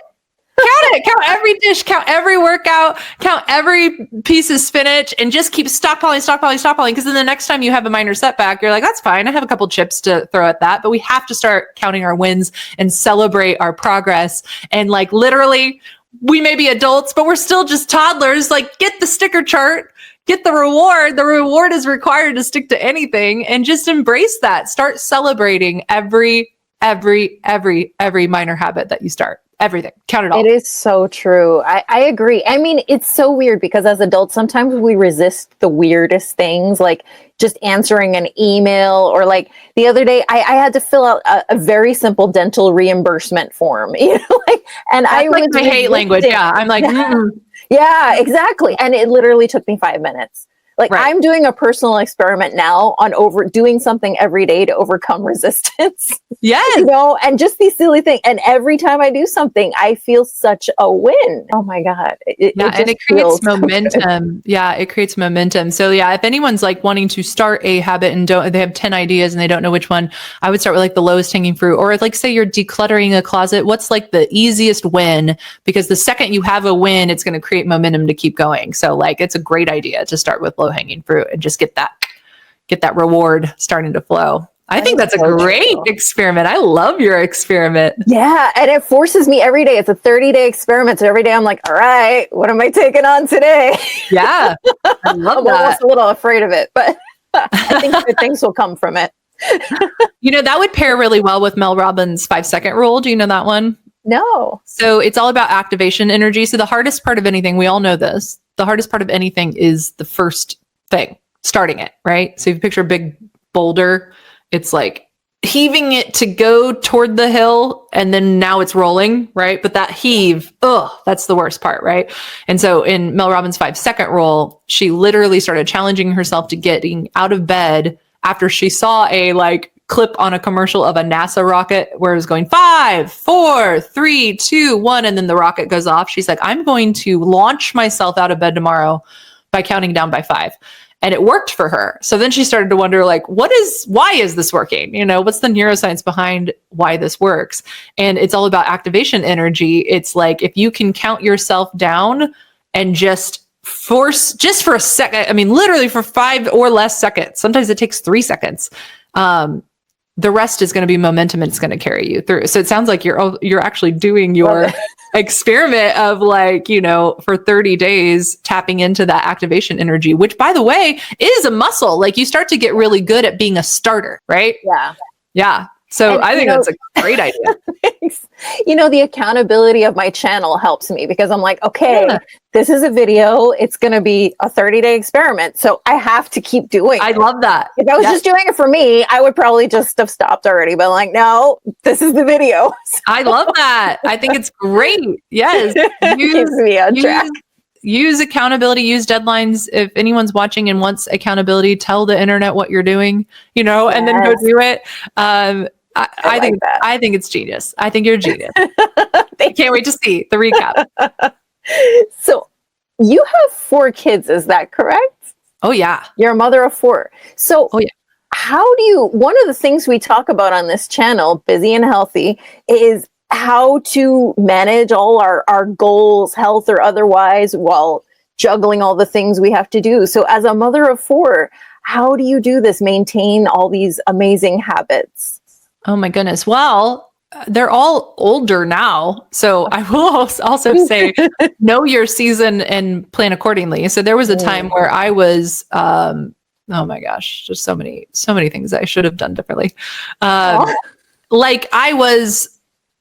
Count it. Count every dish, count every workout, count every piece of spinach, and just keep stockpiling. Because then the next time you have a minor setback, you're like, that's fine. I have a couple chips to throw at that. But we have to start counting our wins and celebrate our progress. And like literally, we may be adults, but we're still just toddlers. Like, get the sticker chart, get the reward. The reward is required to stick to anything, and just embrace that. Start celebrating every minor habit that you start. Everything. Count it all. It is so true. I agree. I mean, it's so weird because as adults, sometimes we resist the weirdest things, like just answering an email, or like the other day, I had to fill out a very simple dental reimbursement form, and that's I like my hate language. Yeah. I'm like, yeah, exactly. And it literally took me 5 minutes. Like I'm doing a personal experiment now on doing something every day to overcome resistance. Yes. And just these silly things. And every time I do something, I feel such a win. Oh my God. It creates momentum. Yeah, it creates momentum. So yeah, if anyone's like wanting to start a habit and they have 10 ideas and they don't know which one, I would start with like the lowest hanging fruit. Or like say you're decluttering a closet, what's like the easiest win? Because the second you have a win, it's going to create momentum to keep going. So like it's a great idea to start with low hanging fruit and just get that reward starting to flow. I think that's a so great true. experiment. I love your experiment. Yeah, and it forces me every day. It's a 30-day experiment. So every day I'm like, all right, what am I taking on today? Yeah. I love I'm that. almost a little afraid of it, but I think good things will come from it. That would pair really well with Mel Robbins' 5-second rule. Do you know that one? No. So it's all about activation energy. So the hardest part of anything, we all know this, the hardest part of anything is the first thing, starting it, right? So if you picture a big boulder, it's like heaving it to go toward the hill, and then now it's rolling, right? But that heave, that's the worst part, right? And so in Mel Robbins' 5-second rule, she literally started challenging herself to getting out of bed after she saw a clip on a commercial of a NASA rocket where it was going 5, 4, 3, 2, 1, and then the rocket goes off. She's like, I'm going to launch myself out of bed tomorrow by counting down by 5. And it worked for her. So then she started to wonder, why is this working? What's the neuroscience behind why this works? And it's all about activation energy. It's like, if you can count yourself down and just for a second, literally for 5 or less seconds, sometimes it takes 3 seconds. The rest is going to be momentum, and it's going to carry you through. So it sounds like you're actually doing your experiment of for 30 days, tapping into that activation energy, which, by the way, is a muscle. Like, you start to get really good at being a starter, right? Yeah. Yeah. So And, I think that's a great idea. The accountability of my channel helps me because I'm like, okay, this is a video. It's going to be a 30-day experiment. So I have to keep doing it. I love that. If I was just doing it for me, I would probably just have stopped already. But I'm like, no, this is the video. I love that. I think it's great. Yes. Keeps me on track. Use accountability, use deadlines. If anyone's watching and wants accountability, tell the internet what you're doing, and then go do it. I think it's genius. I think you're a genius. I can't wait to see the recap. So you have 4 kids, is that correct? Oh, yeah. You're a mother of 4. So one of the things we talk about on this channel, Busy and Healthy, is how to manage all our goals, health or otherwise, while juggling all the things we have to do. So as a mother of 4, how do you do this, maintain all these amazing habits? Oh my goodness. Well, they're all older now. So I will also say, know your season and plan accordingly. So there was a time where I was, oh my gosh, just so many things I should have done differently. I was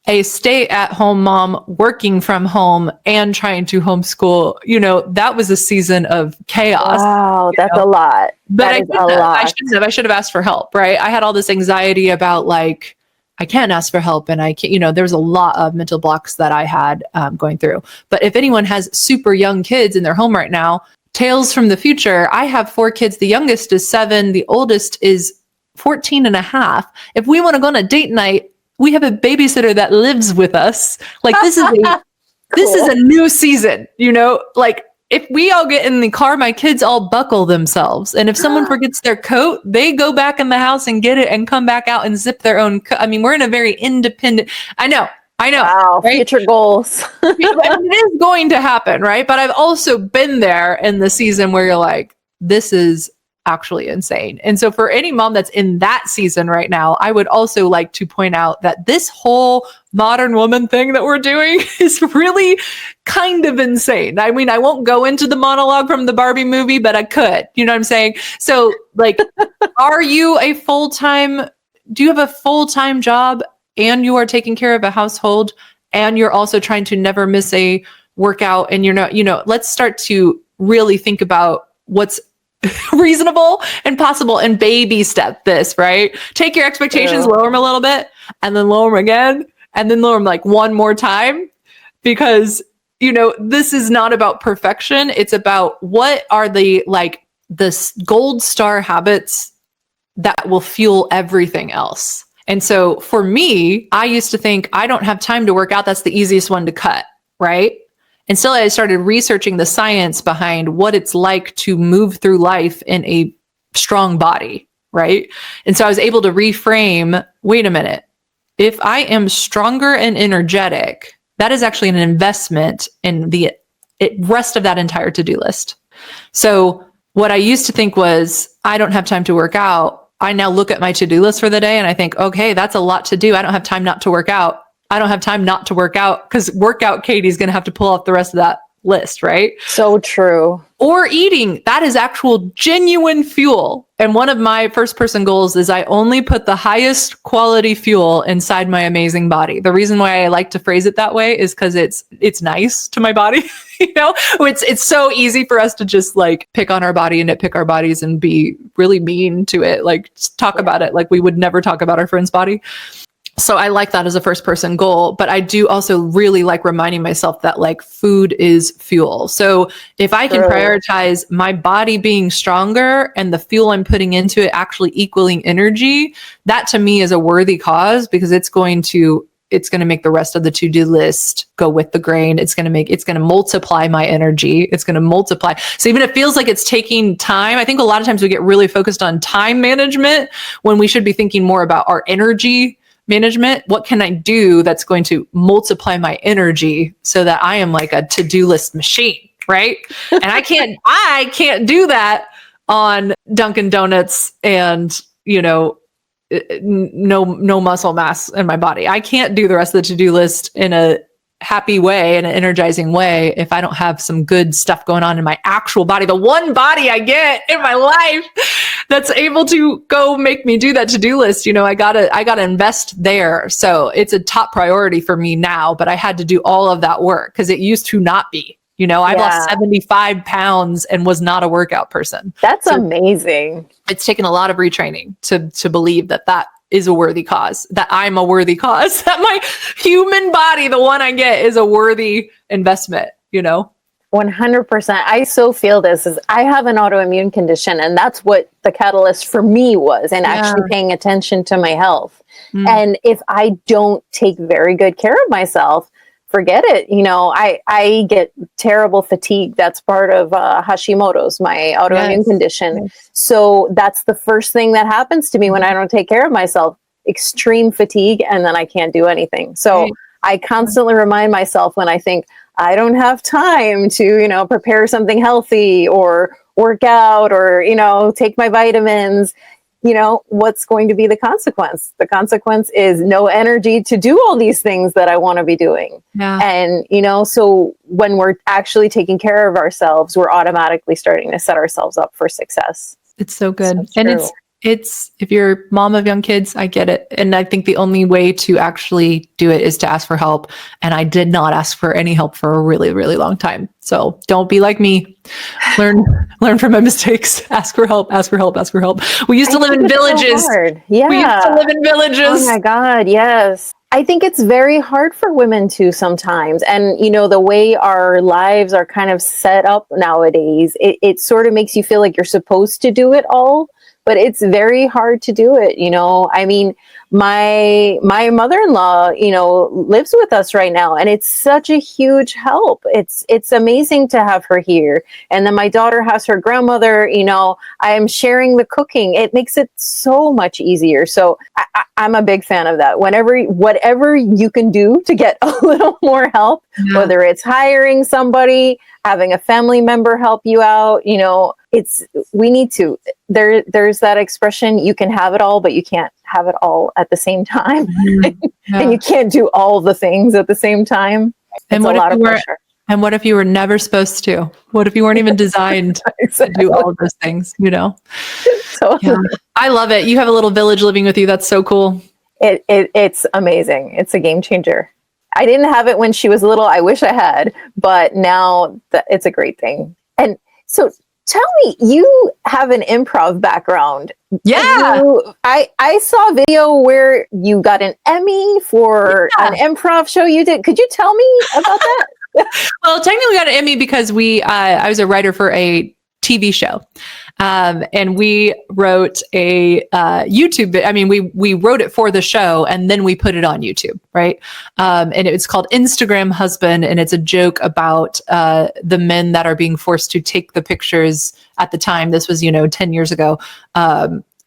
a stay-at-home mom working from home and trying to homeschool. That was a season of chaos. Wow, that's a lot. But I should have asked for help, right? I had all this anxiety about I can't ask for help, and I can't, there was a lot of mental blocks that I had going through. But if anyone has super young kids in their home right now, tales from the future, I have 4 kids. The youngest is 7. The oldest is 14 and a half. If we want to go on a date night, we have a babysitter that lives with us. This is this is a new season, if we all get in the car, my kids all buckle themselves. And if someone forgets their coat, they go back in the house and get it and come back out and zip their own coat. We're in a very independent, I know. Wow, right? Future goals. It is going to happen, right? But I've also been there in the season where you're like, this is actually insane. And so for any mom that's in that season right now, I would also like to point out that this whole modern woman thing that we're doing is really kind of insane. I won't go into the monologue from the Barbie movie, but I could, you know what I'm saying? So do you have a full-time job and you are taking care of a household and you're also trying to never miss a workout and you're not, let's start to really think about what's reasonable and possible and baby step this, right? Take your expectations, lower them a little bit and then lower them again and then lower them one more time because, this is not about perfection. It's about what are the gold star habits that will fuel everything else. And so for me, I used to think I don't have time to work out. That's the easiest one to cut, right? And so I started researching the science behind what it's like to move through life in a strong body, right? And so I was able to reframe, wait a minute, if I am stronger and energetic, that is actually an investment in the rest of that entire to-do list. So what I used to think was, I don't have time to work out. I now look at my to-do list for the day and I think, okay, that's a lot to do. I don't have time not to work out. I don't have time not to work out because workout Katie's going to have to pull off the rest of that list, right? So true. Or eating. That is actual genuine fuel. And one of my first person goals is I only put the highest quality fuel inside my amazing body. The reason why I like to phrase it that way is because it's nice to my body. You know, it's so easy for us to just like pick on our body and nitpick our bodies and be really mean to it. Like just talk about it like we would never talk about our friend's body. So I like that as a first person goal, but I do also really like reminding myself that like food is fuel. So if I can prioritize my body being stronger and the fuel I'm putting into it actually equaling energy, that to me is a worthy cause because it's going to make the rest of the to-do list go with the grain. It's going to multiply my energy. It's going to multiply. So even if it feels like it's taking time, I think a lot of times we get really focused on time management when we should be thinking more about our energy management. What can I do that's going to multiply my energy so that I am like a to-do list machine, right? And I can't do that on Dunkin' Donuts and, you know, no muscle mass in my body. I can't do the rest of the to-do list in a happy way, in an energizing way, if I don't have some good stuff going on in my actual body, the one body I get in my life that's able to go make me do that to-do list. You know, I gotta invest there. So it's a top priority for me now, but I had to do all of that work because it used to not be. You know, I lost 75 pounds and was not a workout person. That's amazing. It's taken a lot of retraining to believe that is a worthy cause, that I'm a worthy cause, that my human body, the one I get, is a worthy investment, you know? 100%. I so feel this is I have an autoimmune condition, and that's what the catalyst for me was, and actually paying attention to my health. And if I don't take very good care of myself, forget it. You know, I get terrible fatigue. That's part of Hashimoto's, my autoimmune condition. So that's the first thing that happens to me when I don't take care of myself, extreme fatigue, and then I can't do anything. So I constantly remind myself when I think I don't have time to, you know, prepare something healthy or work out or, you know, take my vitamins. You know, what's going to be the consequence? The consequence is no energy to do all these things that I want to be doing. Yeah. And, you know, so when we're actually taking care of ourselves, we're automatically starting to set ourselves up for success. It's so good. So and it's, if you're a mom of young kids, I get it. And I think the only way to actually do it is to ask for help. And I did not ask for any help for a really, really long time. So don't be like me. Learn from my mistakes. Ask for help. We used to live in villages. So yeah. We used to live in villages. Oh my God. Yes. I think it's very hard for women too sometimes. And, you know, the way our lives are kind of set up nowadays, it sort of makes you feel like you're supposed to do it all. But it's very hard to do it. You know, I mean, my mother-in-law, you know, lives with us right now, and it's such a huge help. It's amazing to have her here. And then my daughter has her grandmother, you know, I am sharing the cooking. It makes it so much easier. So I'm a big fan of that. Whatever you can do to get a little more help, whether it's hiring somebody, having a family member help you out, you know, we need to. There's that expression, you can have it all, but you can't have it all at the same time. And you can't do all the things at the same time. And what a lot of pressure. And what if you were never supposed to? What if you weren't even designed to do all of those things, you know? I love it. You have a little village living with you. That's so cool. It's amazing. It's a game changer. I didn't have it when she was little. I wish I had, but now it's a great thing. And so tell me, you have an improv background. Yeah. I saw a video where you got an Emmy for an improv show you did. Could you tell me about that? Well, technically we got an Emmy because I was a writer for a TV show. And we wrote a YouTube. I mean, we wrote it for the show and then we put it on YouTube, right? And it's called Instagram Husband, and it's a joke about the men that are being forced to take the pictures at the time. This was, 10 years ago,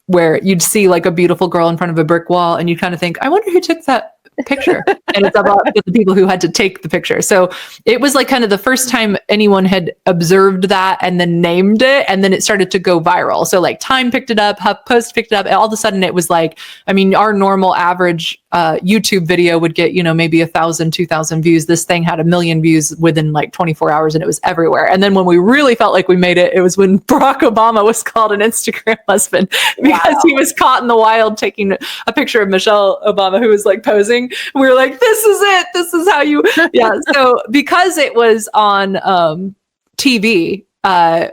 where you'd see like a beautiful girl in front of a brick wall, and you kind of think, I wonder who took that picture, and it's about the people who had to take the picture. So it was like kind of the first time anyone had observed that and then named it, and then it started to go viral. So like Time picked it up, HuffPost picked it up, and all of a sudden it was like, I mean, our normal average YouTube video would get, maybe 1,000, 2,000 views. This thing had 1 million views within like 24 hours, and it was everywhere. And then when we really felt like we made it, it was when Barack Obama was called an Instagram husband because he was caught in the wild taking a picture of Michelle Obama, who was like posing. We were like, this is it. This is how you, So because it was on TV,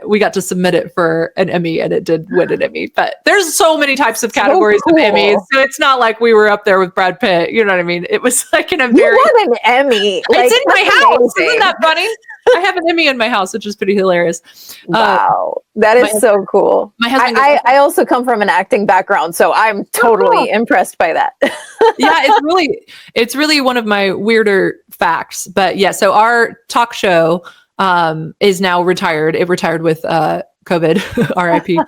we got to submit it for an Emmy, and it did win an Emmy. But there's so many types of categories of Emmys, so it's not like we were up there with Brad Pitt. You know what I mean? It was like in a very. You won an Emmy. It's in my house. Isn't that funny? I have an Emmy in my house, which is pretty hilarious. Wow, that is so cool. My husband I also come from an acting background, so I'm totally impressed by that. Yeah, it's really one of my weirder facts. But yeah, so our talk show is now retired. It retired with COVID, RIP.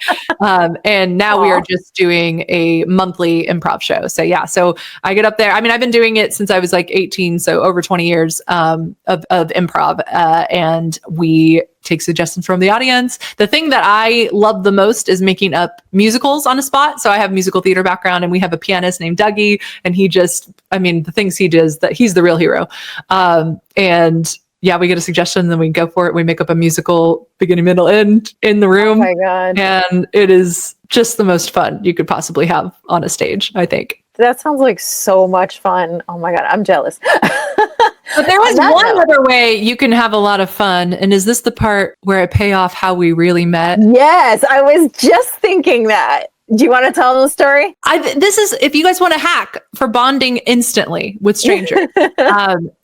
And now we are just doing a monthly improv show. So yeah, so I get up there. I mean, I've been doing it since I was like 18, so over 20 years of improv. And we take suggestions from the audience. The thing that I love the most is making up musicals on a spot. So I have musical theater background, and we have a pianist named Dougie, and the things he does, that he's the real hero. And yeah, we get a suggestion, then we go for it. We make up a musical beginning, middle, end in the room. Oh my God. And it is just the most fun you could possibly have on a stage, I think. That sounds like so much fun. Oh my God, I'm jealous. But there was one other way you can have a lot of fun. And is this the part where I pay off how we really met? Yes, I was just thinking that. Do you want to tell them the story? This is if you guys want to hack for bonding instantly with strangers.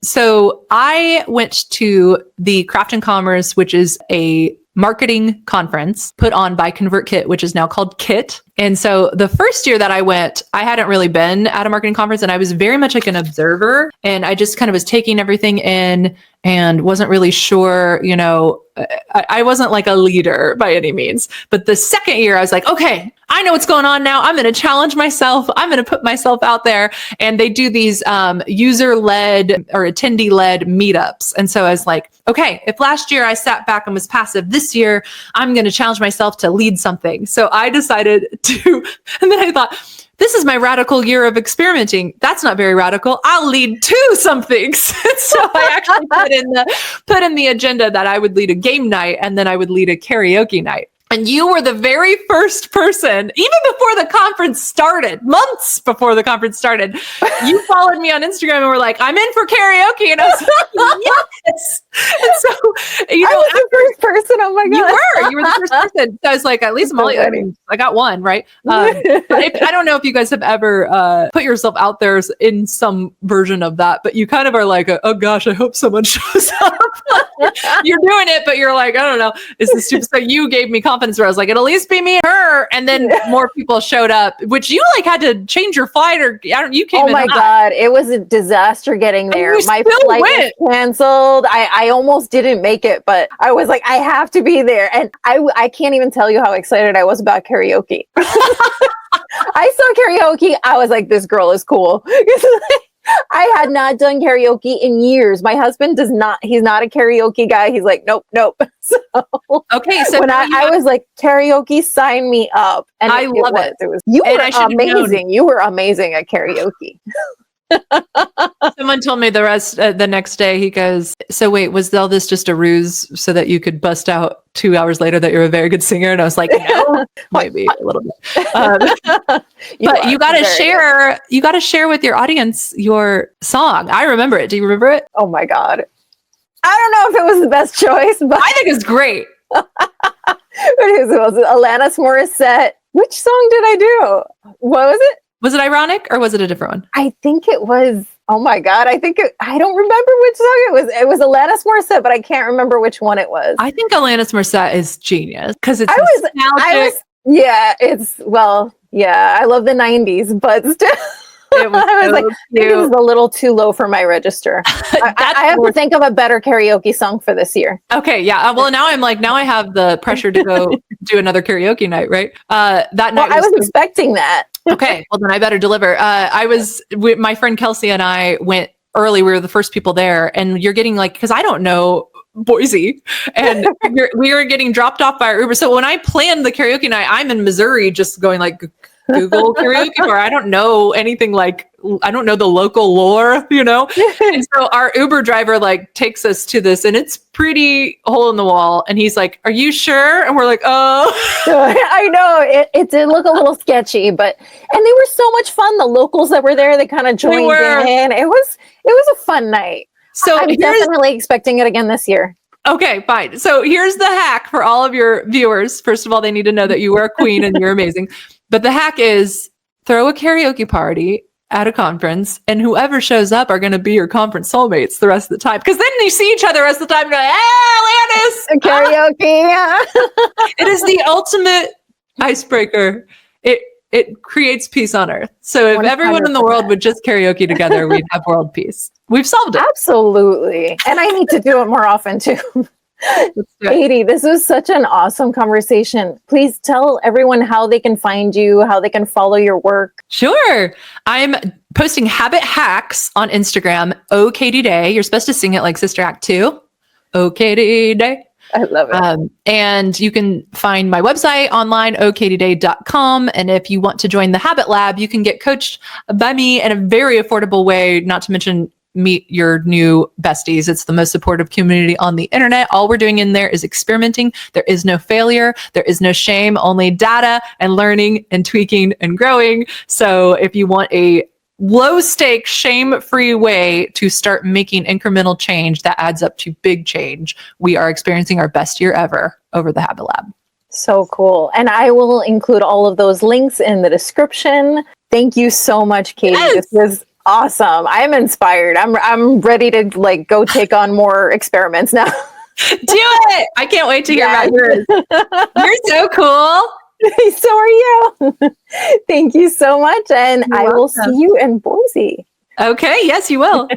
So I went to the Craft and Commerce, which is a marketing conference put on by ConvertKit, which is now called KIT. And so the first year that I went, I hadn't really been at a marketing conference, and I was very much like an observer, and I just kind of was taking everything in and wasn't really sure, I wasn't like a leader by any means. But the second year I was like, okay, I know what's going on now. I'm going to challenge myself. I'm going to put myself out there. And they do these user-led or attendee-led meetups. And so I was like, okay, if last year I sat back and was passive, this year I'm going to challenge myself to lead something. So I decided to, and then I thought, this is my radical year of experimenting. That's not very radical. I'll lead 2 somethings. So I actually put in the agenda that I would lead a game night, and then I would lead a karaoke night. And you were the very first person, even before the conference started, months before the conference started, you followed me on Instagram and were like, I'm in for karaoke. And I was like, yes. And so, I was the first person. Oh my God. You were the first person. So I was like, at least Molly, I got one, right? But I don't know if you guys have ever put yourself out there in some version of that, but you kind of are like, oh gosh, I hope someone shows up. You're doing it, but you're like, I don't know. Is this stupid? So you gave me confidence where I was like, it'll at least be me and her. And then more people showed up, which you like had to change your flight, or you came in. Oh my God. It was a disaster getting there. My flight was canceled. I almost didn't make it, but I was like, I have to be there. And I can't even tell you how excited I was about karaoke. I saw karaoke. I was like, this girl is cool. I had not done karaoke in years. My husband he's not a karaoke guy. He's like, nope. So okay. So when I was like, karaoke, sign me up. And I love it. You were amazing. You were amazing at karaoke. Someone told me the next day, he goes, so wait, was all this just a ruse so that you could bust out 2 hours later that you're a very good singer? And I was like, no, maybe a little bit. But you got to share with your audience your song. I remember it. Do you remember it? Oh my God. I don't know if it was the best choice, but I think it's great. It was Alanis Morissette. Which song did I do? What was it? Was it Ironic, or was it a different one? I think it was. Oh my God. I don't remember which song it was. It was Alanis Morissette, but I can't remember which one it was. I think Alanis Morissette is genius because it's I love the 90s, but still. I think it was a little too low for my register. I have to think of a better karaoke song for this year. Okay, yeah. Well, now now I have the pressure to go do another karaoke night, right? That night I was expecting that. Okay, well then I better deliver. My friend Kelsey and I went early. We were the first people there, and you're getting like, because I don't know Boise, and we were getting dropped off by our Uber. So when I planned the karaoke night, I'm in Missouri, just going like Google karaoke bar. I don't know anything I don't know the local lore, And so our Uber driver like takes us to this, and it's pretty hole in the wall. And he's like, "Are you sure?" And we're like, "Oh." I know it did look a little sketchy, and they were so much fun. The locals that were there, they kind of joined in. It was a fun night. So I'm definitely expecting it again this year. Okay, fine. So here's the hack for all of your viewers. First of all, they need to know that you are a queen and you're amazing. But the hack is throw a karaoke party at a conference, and whoever shows up are going to be your conference soulmates the rest of the time. Because then you see each other the rest of the time and go, "Hey, Landis!" Karaoke. Yeah. It is the ultimate icebreaker. It creates peace on earth. So if 100%. Everyone in the world would just karaoke together, we'd have world peace. We've solved it. Absolutely. And I need to do it more often too. Katie, this was such an awesome conversation. Please tell everyone how they can find you, how they can follow your work. Sure. I'm posting habit hacks on Instagram. Oh, Katie Day. You're supposed to sing it like Sister Act 2. Oh, Katie Day. I love it. And you can find my website online, okatieday.com. And if you want to join the Habit Lab, you can get coached by me in a very affordable way, not to mention meet your new besties. It's the most supportive community on the internet. All we're doing in there is experimenting. There is no failure. There is no shame, only data and learning and tweaking and growing. So if you want a low stake, shame-free way to start making incremental change that adds up to big change, we are experiencing our best year ever over the Habit Lab. So cool. And I will include all of those links in the description. Thank you so much, Katie. Yes. This was awesome. I'm inspired. I'm ready to go take on more experiments now. Do it. I can't wait to hear about yours. You're so cool. So are you. Thank you so much. And I will see you in Boise. Okay. Yes, you will.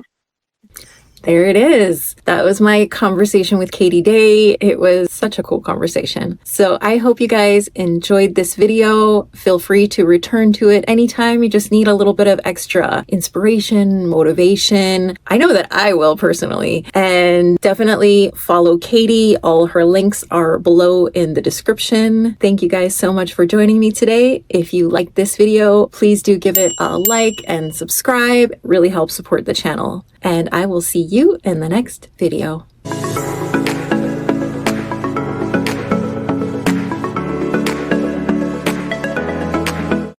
There it is. That was my conversation with Katie Day. It was such a cool conversation. So I hope you guys enjoyed this video. Feel free to return to it anytime you just need a little bit of extra inspiration, motivation. I know that I will personally. And definitely follow Katie. All her links are below in the description. Thank you guys so much for joining me today. If you liked this video, please do give it a like and subscribe. It really helps support the channel. And I will see you in the next video.